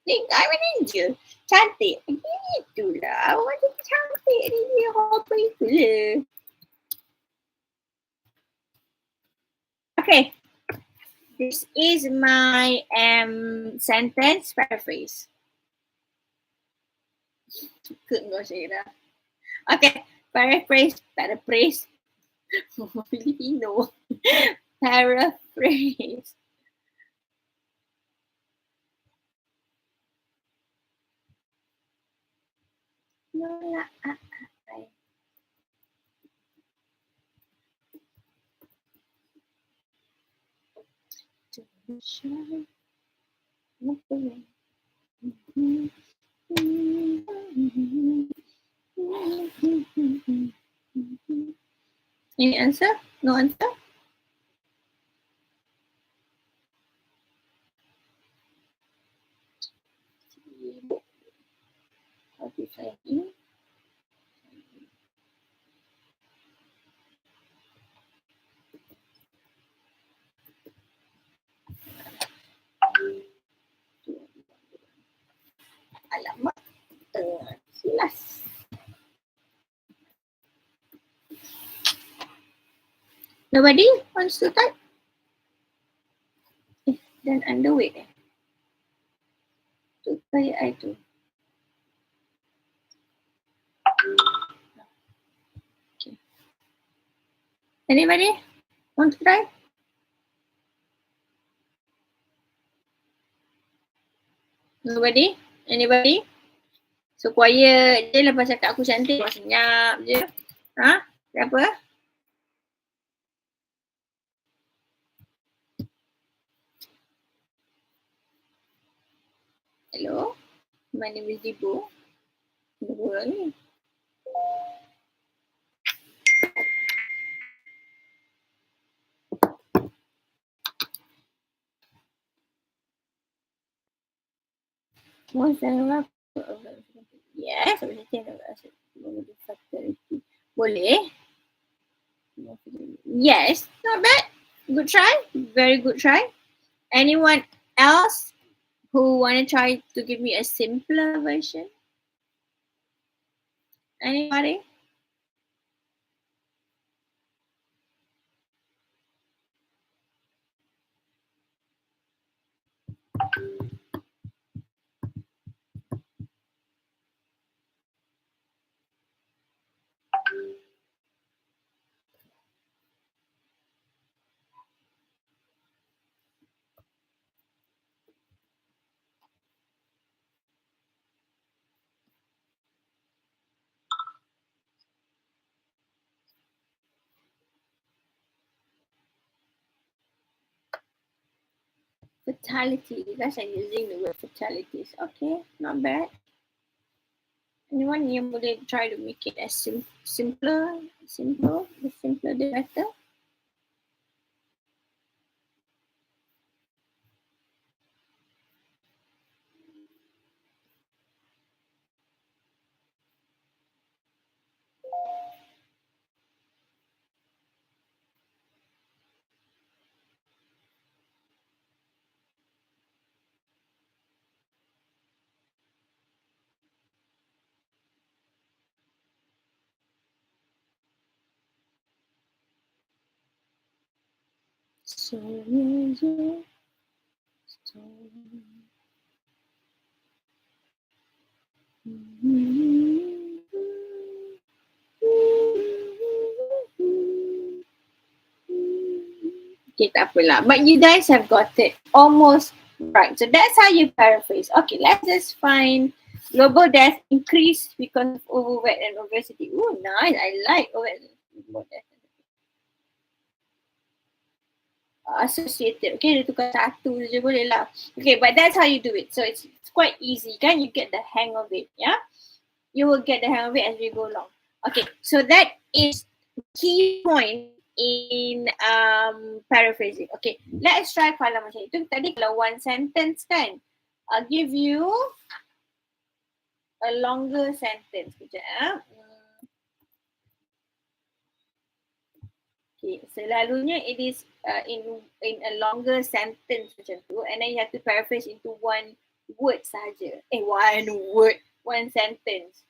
think I'm an angel. Cantik. Begitulah. Macam cantik ni dia. Apa itu je. Okay. This is my sentence paraphrase. Suka kau Syirah. Okay. Paraphrase. Filipino. Paraphrase. Lola, Any answer? No answer? How to sign in? Alamak. Silas. Nobody wants to type? Then underweight tu kayak I tu. Okay. Anybody want to try? Nobody? Anybody? So quiet je lepas cakap aku cantik, senyap je. Siapa? Hello, my name is Dibu. Dibu ni. Most general. Yes, boleh. Yes, not bad. Good try. Very good try. Anyone else who want to try to give me a simpler version? Anybody? Fatality. You guys are using the word fatalities. Okay, not bad. Anyone yang boleh try to make it as simpler? The simpler the better. So is your story. Okay, tak apalah. But you guys have got it almost right. So that's how you paraphrase. Okay, let's just find global death increase because of overweight and obesity. Oh, nice. I like global death. Associated. Okay, dia tukar satu je boleh lah. Okay, but that's how you do it. So it's quite easy kan? You get the hang of it. Yeah? You will get the hang of it as we go along. Okay, so that is key point in paraphrasing. Okay, let's try kalau macam itu. Tadi kalau one sentence kan, I'll give you a longer sentence. Kejap. Okay, selalunya it is in a longer sentence macam tu, and then you have to paraphrase into one word sahaja. One word, one sentence.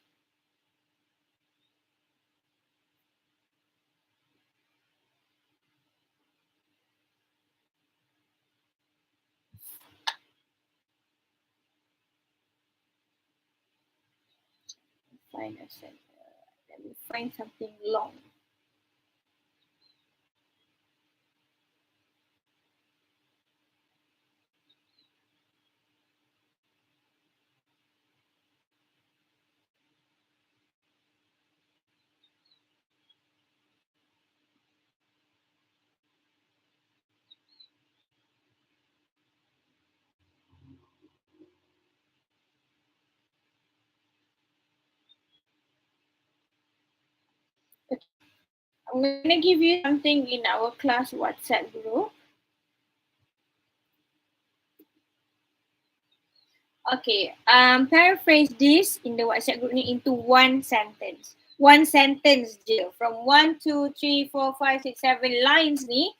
Find a sentence. Let me find something long. I'm going to give you something in our class WhatsApp group. Okay, paraphrase this in the WhatsApp group ni into one sentence. One sentence je. From 1, 2, 3, 4, 5, 6, 7 lines ni,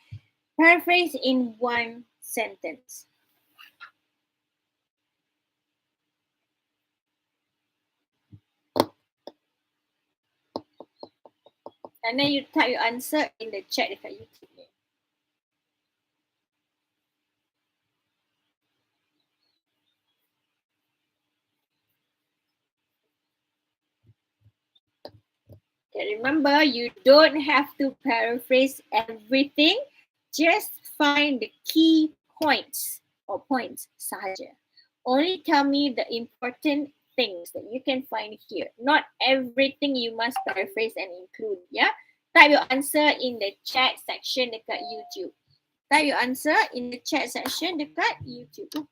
paraphrase in one sentence. And then you type your answer in the chat dekat YouTube ni. Okay, remember, you don't have to paraphrase everything. Just find the key points or points sahaja. Only tell me the important things that you can find here. Not everything you must paraphrase and include. Yeah. Type your answer in the chat section dekat YouTube. Type your answer in the chat section dekat YouTube.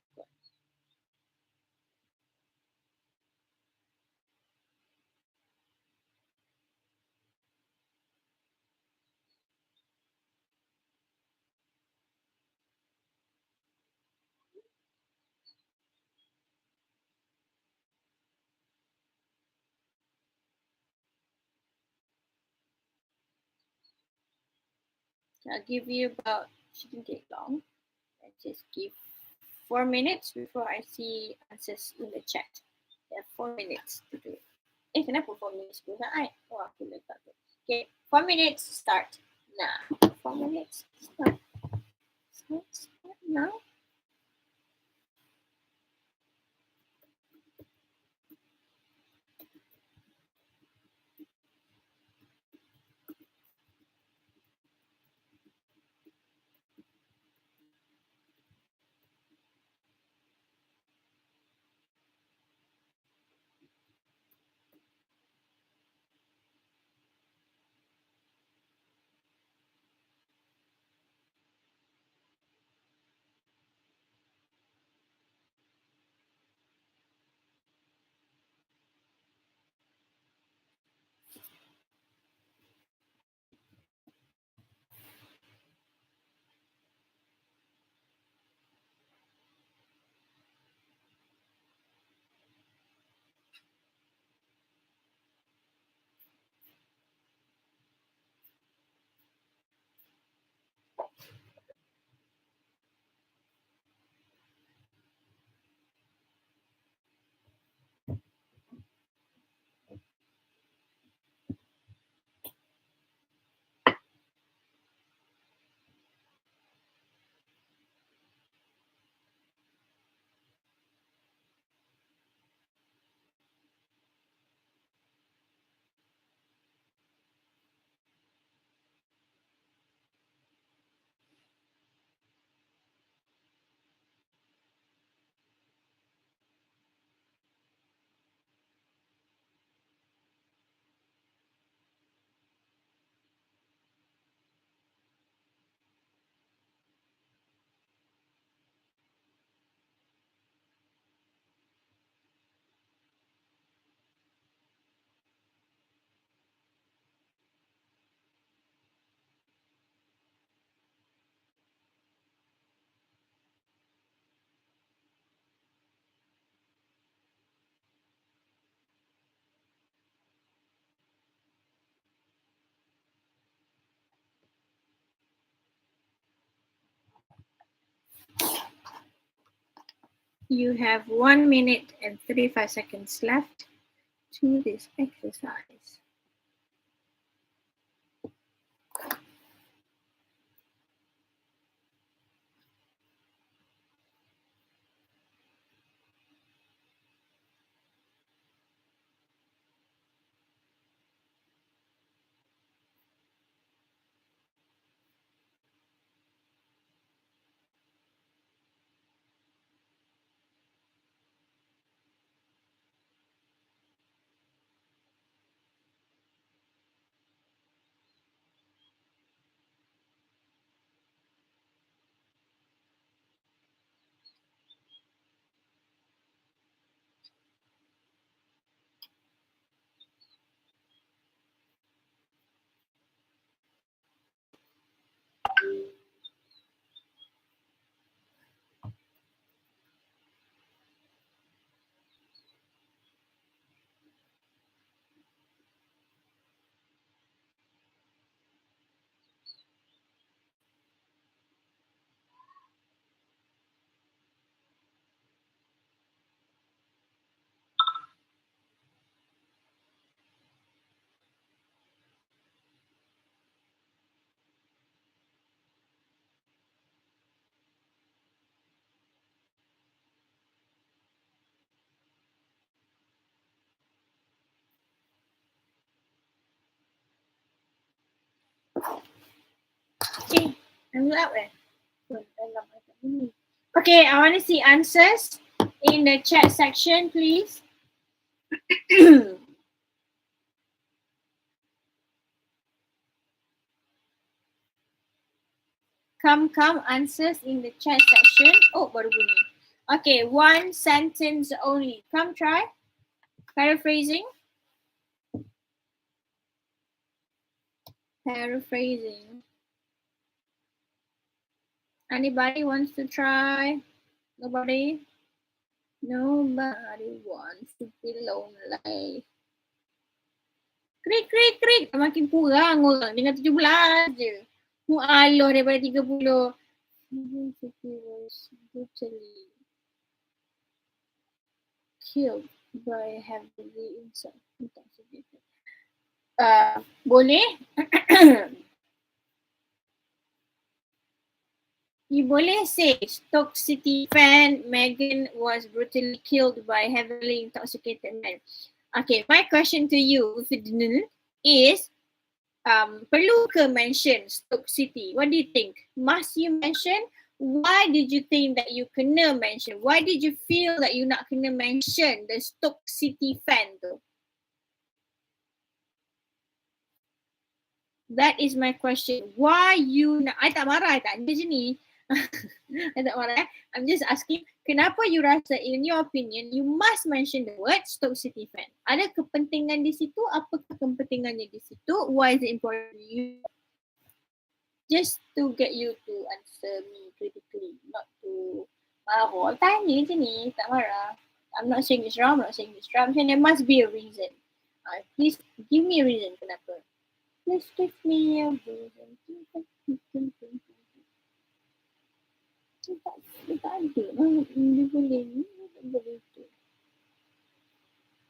I'll give you about, shouldn't take long. Let's just give 4 minutes before I see answers in the chat. You have 4 minutes to do it. Kenapa 4 minutes pula? Oh, aku letak tu. Okay, 4 minutes start now. 4 minutes start. Start now. You have 1 minute and 35 seconds left to this exercise. Okay, I'm up there. Okay, I want to see answers in the chat section, please. Come, answers in the chat section. Oh, baru bunyi. Okay, 1 sentence only. Come, try. Paraphrasing. Anybody wants to try? Nobody? Nobody wants to be lonely. Krik. Makin kurang orang. Dengan 17 je. Allah daripada 30. City was brutally killed by heavily intoxicated. Boleh? You boleh say Stoke City fan Meghan was brutally killed by heavily intoxicated man. Okay, my question to you is perlu ke mention Stoke City? What do you think? Must you mention? Why did you think that you kena mention? Why did you feel that you nak kena mention the Stoke City fan tu? That is my question. Why you nak, I tak marah, I tanya je ni. I tak marah. I'm just asking, kenapa you rasa in your opinion, you must mention the word Stoke City fan? Ada kepentingan di situ? Apakah kepentingannya di situ? Why is it important to you? Just to get you to answer me critically, not to marah. Tanya je ni, tak marah. I'm not saying it's wrong, I'm not saying it's wrong. There must be a reason. Please give me a reason kenapa. Please give me a reason. Tak ada. Dia boleh ni, tak boleh tu.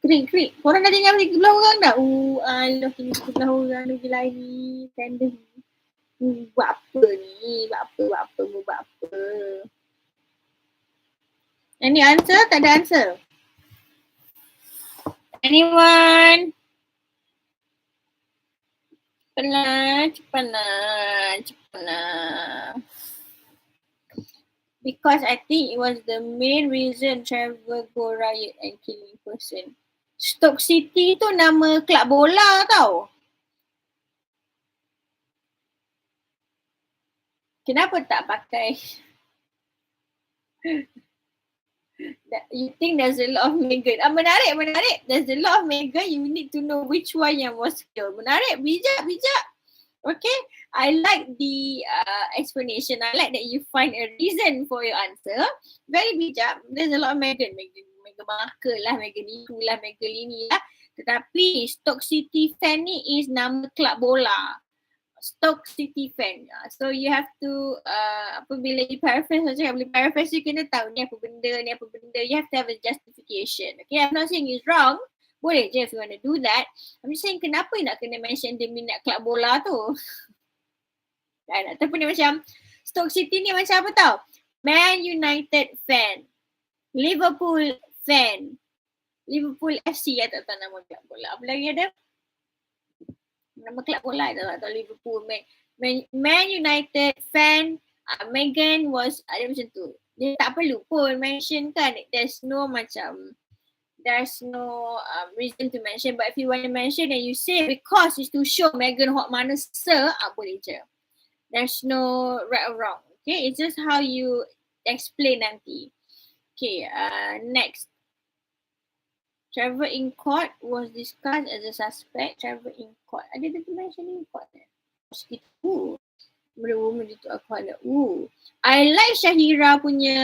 Krik. Korang dah tinggal belah orang dah? Allah, kini belah orang lagi lain ni. Tender ni. Buat apa ni? Buat apa? Any answer? Tak ada answer. Anyone? Cepat lah. Because I think it was the main reason Trevor go riot and killing person. Stoke City tu nama kelab bola tau. Kenapa tak pakai? You think there's a lot of Meghan. Menarik. There's a lot of Meghan. You need to know which one yang was killed. Menarik, bijak. Okay, I like the explanation. I like that you find a reason for your answer. Very bijak. There's a lot of Meghan Markle lah, Meghan itu lah, Meghan ini lah. Tetapi Stoke City fan ni is nama kelab bola. Stoke City fan. So you have to apabila you paraphrase, macam boleh paraphrase, you kena tahu ni apa benda. You have to have a justification. Okay, I'm not saying it's wrong. Boleh je if you want to do that. I'm just saying kenapa nak kena mention dia minat kelab bola tu. Kan? Ataupun dia macam Stoke City ni macam apa tau? Man United fan. Liverpool fan. Liverpool FC ya, tak tahu nama kelab bola. Apa lagi ada? Nama kelab bola tak tahu Liverpool. Man United fan. Meghan was ada macam tu. Dia tak perlu pun mention kan. There's no reason to mention, but if you want to mention and you say because it's to show Meghan hot mana boleh je. There's no right or wrong. Okay, it's just how you explain nanti. Okay, next. Trevor in court was discussed as a suspect. Trevor in court. Ada dia mention in court eh? Benda itu aku ada. I like Syahira punya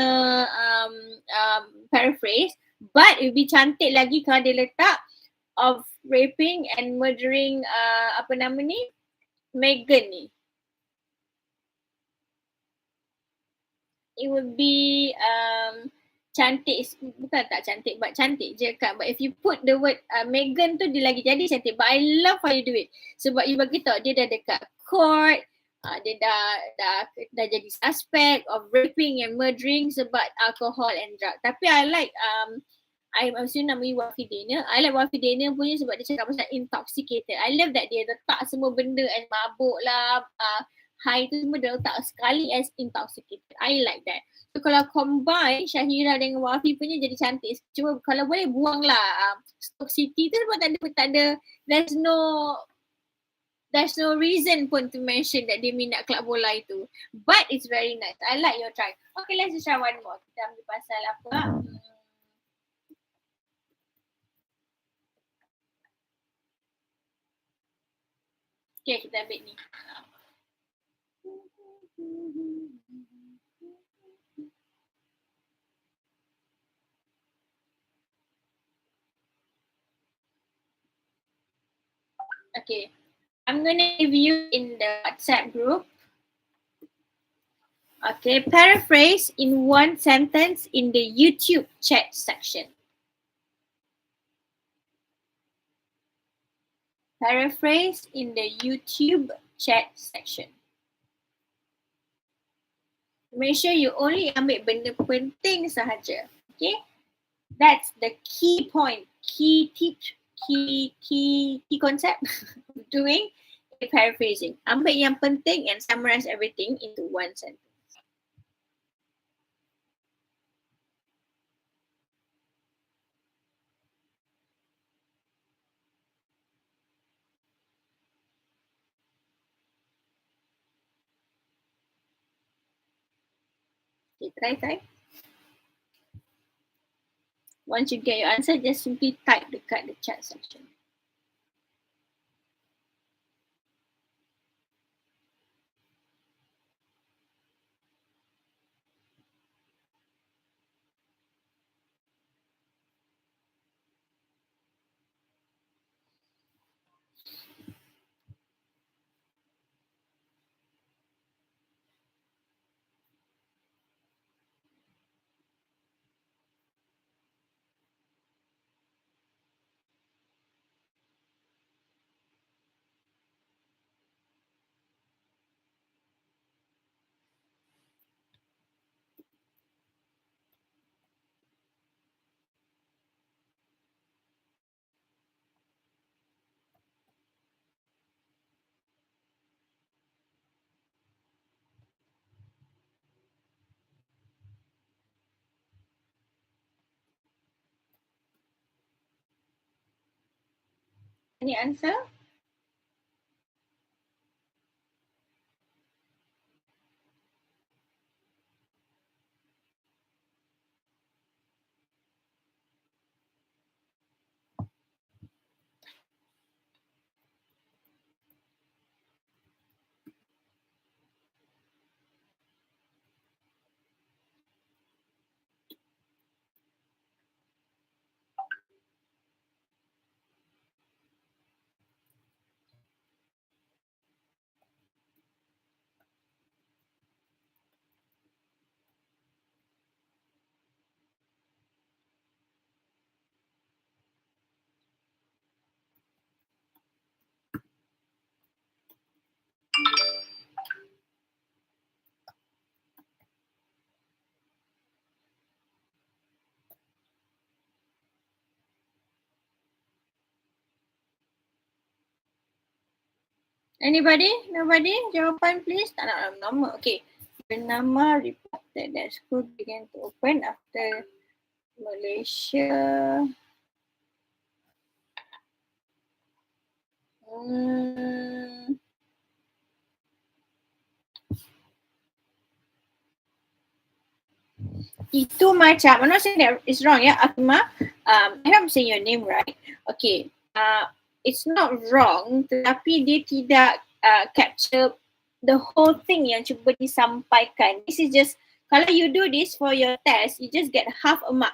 paraphrase, but it would be cantik lagi kalau dia letak of raping and murdering Meghan ni. It would be cantik, bukan tak cantik, but cantik je kan. But if you put the word Meghan tu, dia lagi jadi cantik. But I love how you do it. Sebab you bagi tahu dia dah dekat court, dia dah jadi suspect of raping and murdering sebab alcohol and drug. Tapi I like I assume nama Wafi Daniel. I like Wafi Daniel punya sebab dia cakap pasal intoxicated. I love that dia letak semua benda as mabuk lah, high tu semua dia letak sekali as intoxicated. I like that. So kalau combine Syahira dengan Wafi punya jadi cantik. Cuma kalau boleh buanglah Stoke City tu sebab tak ada there's no reason pun to mention that dia minat kelab bola itu. But it's very nice. I like your try. Okay, let's just try one more. Kita ambil pasal apa? Okay, kita ambil ni. Okay, I'm going to give you in the WhatsApp group Okay, paraphrase in one sentence in the YouTube chat section. Paraphrase in the YouTube chat section. Make sure you only ambil benda penting sahaja. Okay, that's the key point, key tip, key concept of doing paraphrasing. Ambil yang penting and summarize everything into one sentence. Okay, try. Once you get your answer, just simply type dekat the chat section. Any answer? Anybody? Nobody? Jawapan please. Tak nak nama. Okay. Bernama reported that school began to open after Malaysia. Itu macam, I'm not saying that it's wrong, yeah, Akima. I hope I'm saying your name right. Okay. It's not wrong, tetapi dia tidak capture the whole thing yang cuba disampaikan. This is just, kalau you do this for your test, you just get half a mark.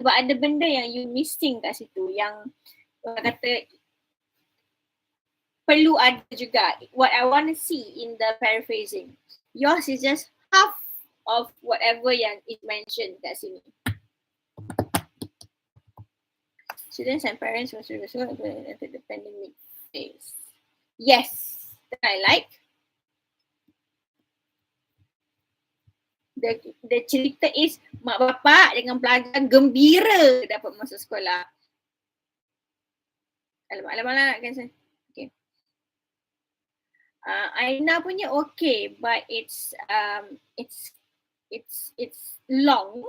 Sebab ada benda yang you missing kat situ, yang kata perlu ada juga. What I want to see in the paraphrasing. Yours is just half of whatever yang is mentioned kat sini. Students and parents must be responsible for the pandemic phase. Yes, that I like. The cerita is mak bapak dengan pelajar gembira dapat masuk sekolah. Alamak nak cancel. Okay. Aina punya okay, but it's long.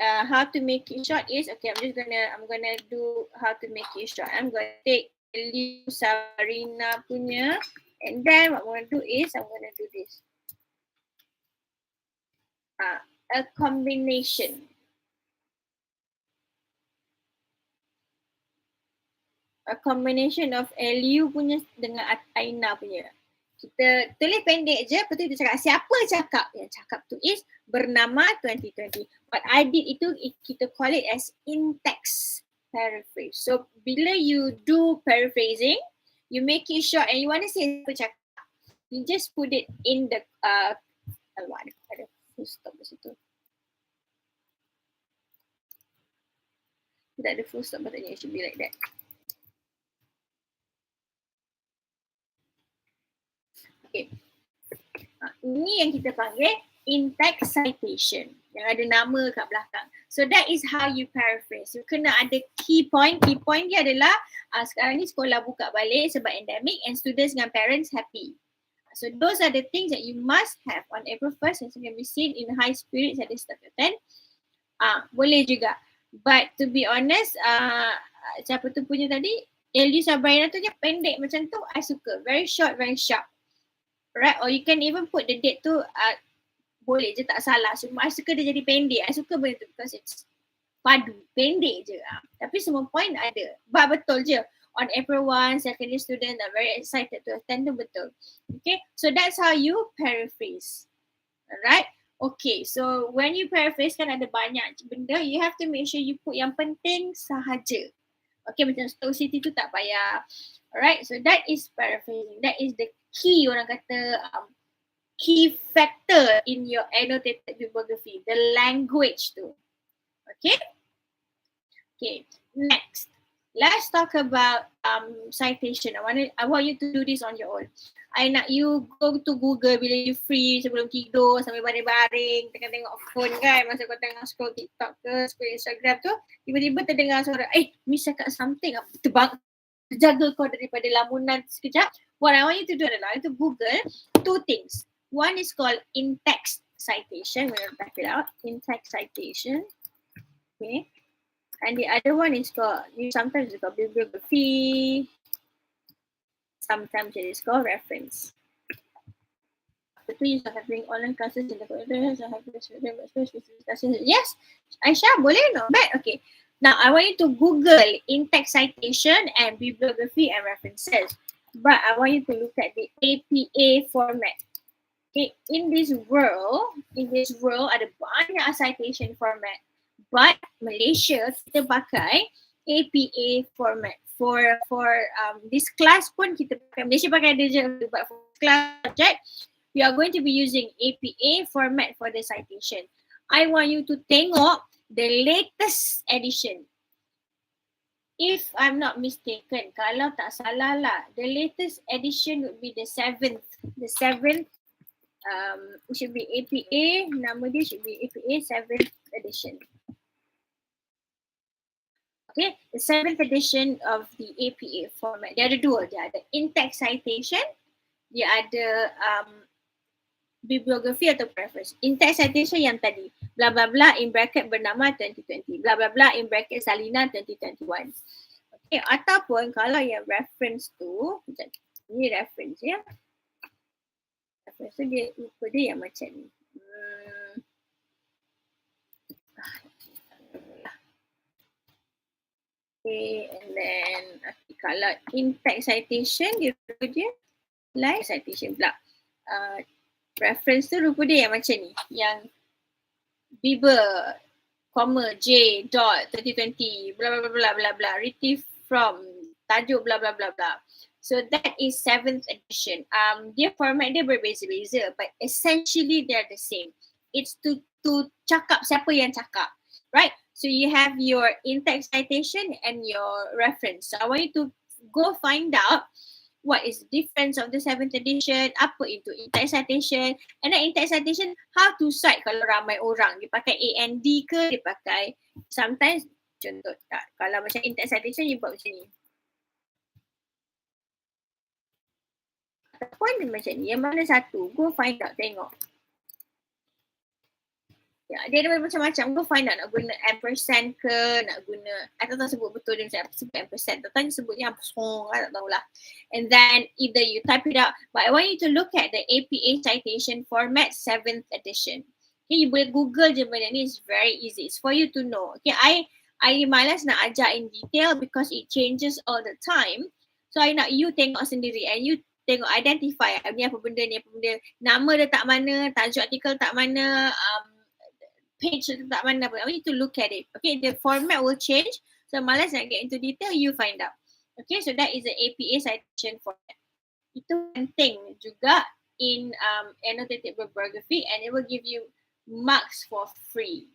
How to make it short is okay. I'm gonna do how to make it short. I'm gonna take Liu Sarina punya, and then what I'm gonna do is I'm gonna do this. A combination. A combination of Liu punya dengan Aina punya. Kita tulis pendek je, lepas tu kita cakap siapa cakap. Yang cakap tu is bernama 2020. What I did itu, kita call it as in-text paraphrase. So, bila you do paraphrasing, you make it short and you want to say siapa cakap, you just put it in the Alamak, ada full stop di situ. Tidak ada full stop, patutnya it should be like that. Okay. Ini yang kita panggil in-text citation yang ada nama kat belakang. So that is how you paraphrase. You kena ada key point. Key point dia adalah sekarang ni sekolah buka balik sebab endemic and students dengan parents happy. So those are the things that you must have on April 1st and so can be seen in high spirits at the start of 10. Boleh juga. But to be honest, siapa tu punya tadi, LU Sabrina tu je pendek macam tu, I suka. Very short, very sharp. Right? Or you can even put the date tu, boleh je tak salah. Cuma I suka dia jadi pendek. I suka benda tu because it's padu, pendek je. Tapi semua point ada. But betul je. On April 1, secondary students are very excited to attend tu betul. Okay, so that's how you paraphrase. Alright? Okay, so when you paraphrase kan ada banyak benda, you have to make sure you put yang penting sahaja. Okay, macam Stoke City tu tak payah. Alright, so that is paraphrasing. That is the key, orang kata, key factor in your annotated bibliography, the language tu. Okay? Okay, next. Let's talk about citation. I want you to do this on your own. I nak you go to Google bila you free sebelum tidur sambil baring-baring tengok phone kan masa kau tengah scroll TikTok ke scroll Instagram tu, tiba-tiba terdengar suara miss cakap something, terjaga kau daripada lamunan sekejap. What I want you to do adalah to Google two things. One is called in-text citation. We're going to type it out. In-text citation. Okay. And the other one is called, sometimes it's called bibliography, sometimes it is called reference. The two is having online classes in the corridors, yes, Aisha, boleh, not bad. Okay, now I want you to Google in-text citation and bibliography and references. But I want you to look at the APA format. Okay, in this world ada banyak citation format. But Malaysia kita pakai APA format for this class pun kita pakai Malaysia pakai dia je, but for class subject we are going to be using APA format for the citation. I want you to tengok the latest edition. If I'm not mistaken, kalau tak salah lah, the latest edition would be the 7th. The 7th should be APA, nama dia should be APA 7th edition. Okay, the 7th edition of the APA format. Dia ada dua, dia ada in-text citation, dia ada bibliography atau preface. In-text citation yang tadi, bla bla bla in bracket bernama 2020, bla bla bla in bracket Salina 2021. Okay, ataupun kalau yang reference tu, ni reference ya. Reference tu dia rupa dia yang macam ni. Okay, and then kalau in-text citation dia rupa dia like citation pula. Reference tu rupa dia yang macam ni, yang Bieber, comma, J, dot, 2020, bla bla bla bla bla, retrieve from, tajuk bla bla bla bla. So that is 7th edition. Dia format dia berbeza-beza but essentially they're the same. It's to cakap siapa yang cakap, right? So you have your in-text citation and your reference. So I want you to go find out what is the difference of the 7th edition, apa itu in-text citation, and then in-text citation, how to cite kalau ramai orang. Dia pakai AND ke, dia pakai sometimes, contoh tak, kalau macam in-text citation, you buat macam ni. Point dia macam ni, yang mana satu, go find out, tengok. Ya, dia ada macam-macam. Go find out nak guna ampersand ke, nak guna, I tak tahu sebut betul dia macam sebut ampersand. Tentang sebutnya ampersand, I tak tahulah. And then either you type it out, but I want you to look at the APA citation format 7th edition. Okay, you boleh Google je benda ni, it's very easy. It's for you to know. Okay, I malas nak ajar in detail because it changes all the time. So I nak you tengok sendiri and you tengok identify ni apa benda, nama dia tak mana, tajuk artikel tak mana, page tak mana pun. I want you to look at it. Okay, the format will change. So malas nak get into detail, you find out. Okay, so that is the APA citation format. Itu penting juga in annotated bibliography, and it will give you marks for free.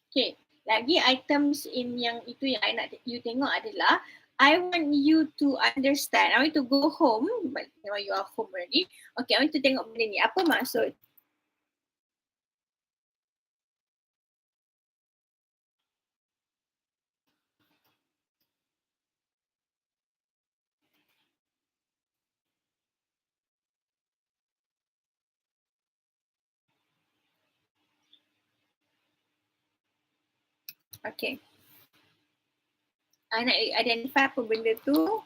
Okay, lagi items in yang itu yang I nak you tengok adalah I want you to understand. I want to go home, but you are home already. Okay, I want to tengok benda ni. Apa maksud? Okay. I nak identify apa benda tu.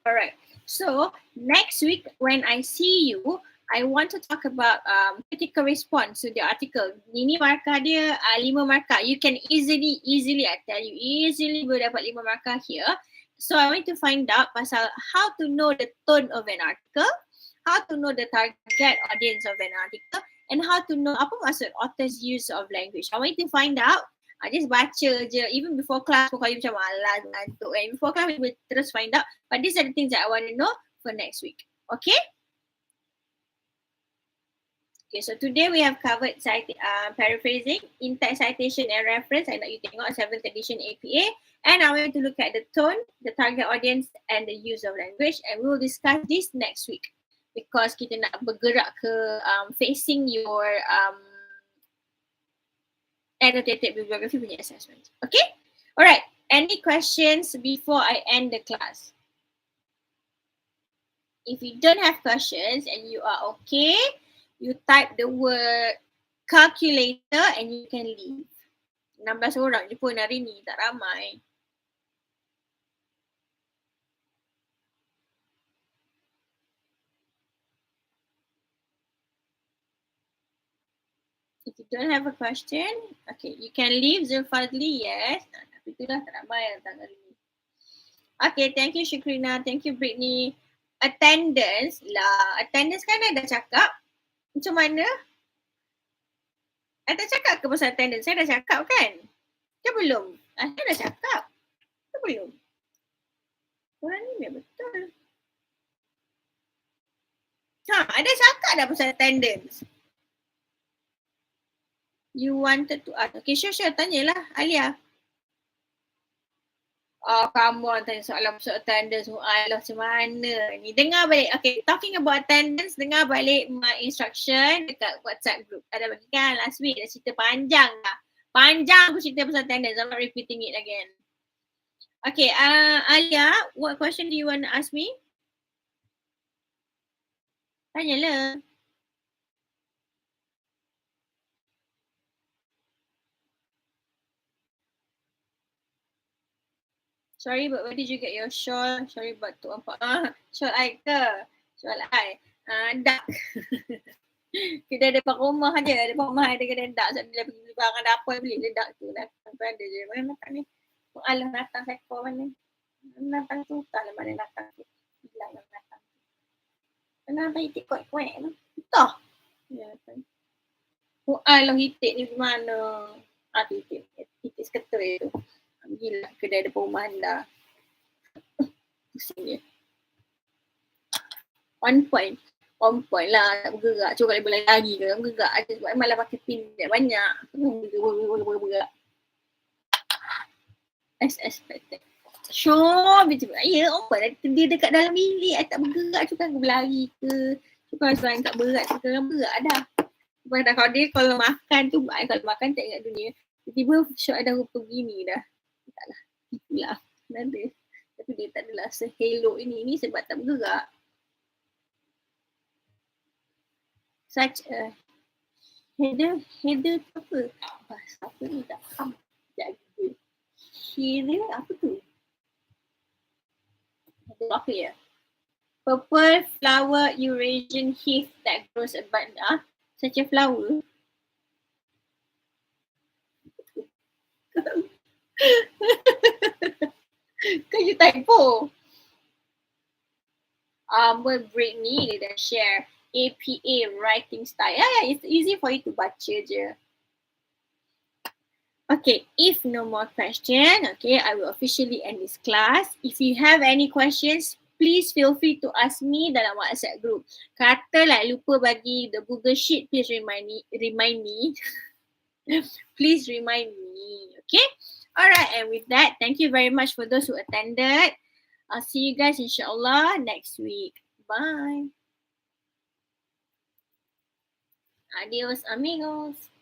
Alright. So next week when I see you, I want to talk about critical response to the article. Ini markah dia 5 markah. You can easily, I tell you, easily boleh dapat 5 markah here. So I want to find out pasal how to know the tone of an article, how to know the target audience of an article, and how to know apa maksud author's use of language. I want to find out. I just baca je, even before class pun kau macam malas ngantuk kan. Before class we will terus find out. But these are the things that I want to know for next week. Okay? Okay, so today we have covered paraphrasing, in-text citation and reference. I nak you tengok 7th edition APA. And I want to look at the tone, the target audience and the use of language. And we will discuss this next week. Because kita nak bergerak ke facing your annotated bibliography punya assessment. Okay? Alright. Any questions before I end the class? If you don't have questions and you are okay, you type the word calculator and you can leave. 16 orang je pun hari ni, tak ramai. If you don't have a question, okay, you can leave Zulfadli, yes. Tapi itulah tak ramai yang datang hari ni. Okay, thank you Shukrina, thank you Brittany. Attendance lah, attendance kan I dah cakap. Macam mana? I tak cakap ke pasal attendance? Saya dah cakap kan? Ke belum? Saya dah cakap. Ke belum? Orang ni memang betul. Ada cakap dah pasal attendance. You wanted to ask. Okay, sure, tanyalah Alia. Oh, come on, tanya soalan pasal attendance. Alah, macam mana ni? Dengar balik. Okay, talking about attendance, dengar balik my instruction dekat WhatsApp group. Ada bagi kan last week, dah cerita panjang lah. Panjang aku cerita pasal attendance. I'm not repeating it again. Okay, Alia, what question do you want to ask me? Tanyalah. Sorry, but where did you get your shawl? Sorry, but tu nampak. Shawl I ke? Shawl I. Duck. Kedai depan rumah je. Depan rumah ada kedai duck. So, dia pergi beli barang dapur, beli duck tu. Datang tu ada je. Mana datang ni? Alah, datang sekor mana? Datang tu. Tak lah mana datang tu. Bilang yang datang tu. Mana datang itik kuat-kuat tu? Entah. Ya, datang. Alah, itik ni mana? Tu itik. Itik seketul tu. Gila kedai depan rumah anda. Pusing dia. 1 point. 1 point lah tak bergerak. Cuba kalau boleh lagi ke. Bergerak aja sebab malah pakai pin banyak. Bergerak. As expected. Sure. Ya apa dia dekat dalam bilik. I tak bergerak. Cuba aku berlari ke. Cuba kalau tak berat. Cuba berat dah. Cuba kalau dia kalau makan tu. Kalau makan tak ingat dunia. Tiba-tiba shot ada rupa begini dah. Taklah. Itulah. Ada. Tapi dia tak adalah se-hello ini sebab tak bergerak. Such a header tu apa? Bahasa apa ni tak faham. Sekejap lagi. Material apa tu? Apa ya? Purple flower Eurasian heath that grows abundant. Such a flower. Kan you typo. Will bring me dan share APA writing style. Yeah, it's easy for you to baca je. Okay, if no more question, okay, I will officially end this class. If you have any questions, please feel free to ask me dalam WhatsApp group. Kata like lupa bagi the Google Sheet, please remind me. Please remind me, okay? Alright, and with that, thank you very much for those who attended. I'll see you guys inshallah next week. Bye. Adios amigos.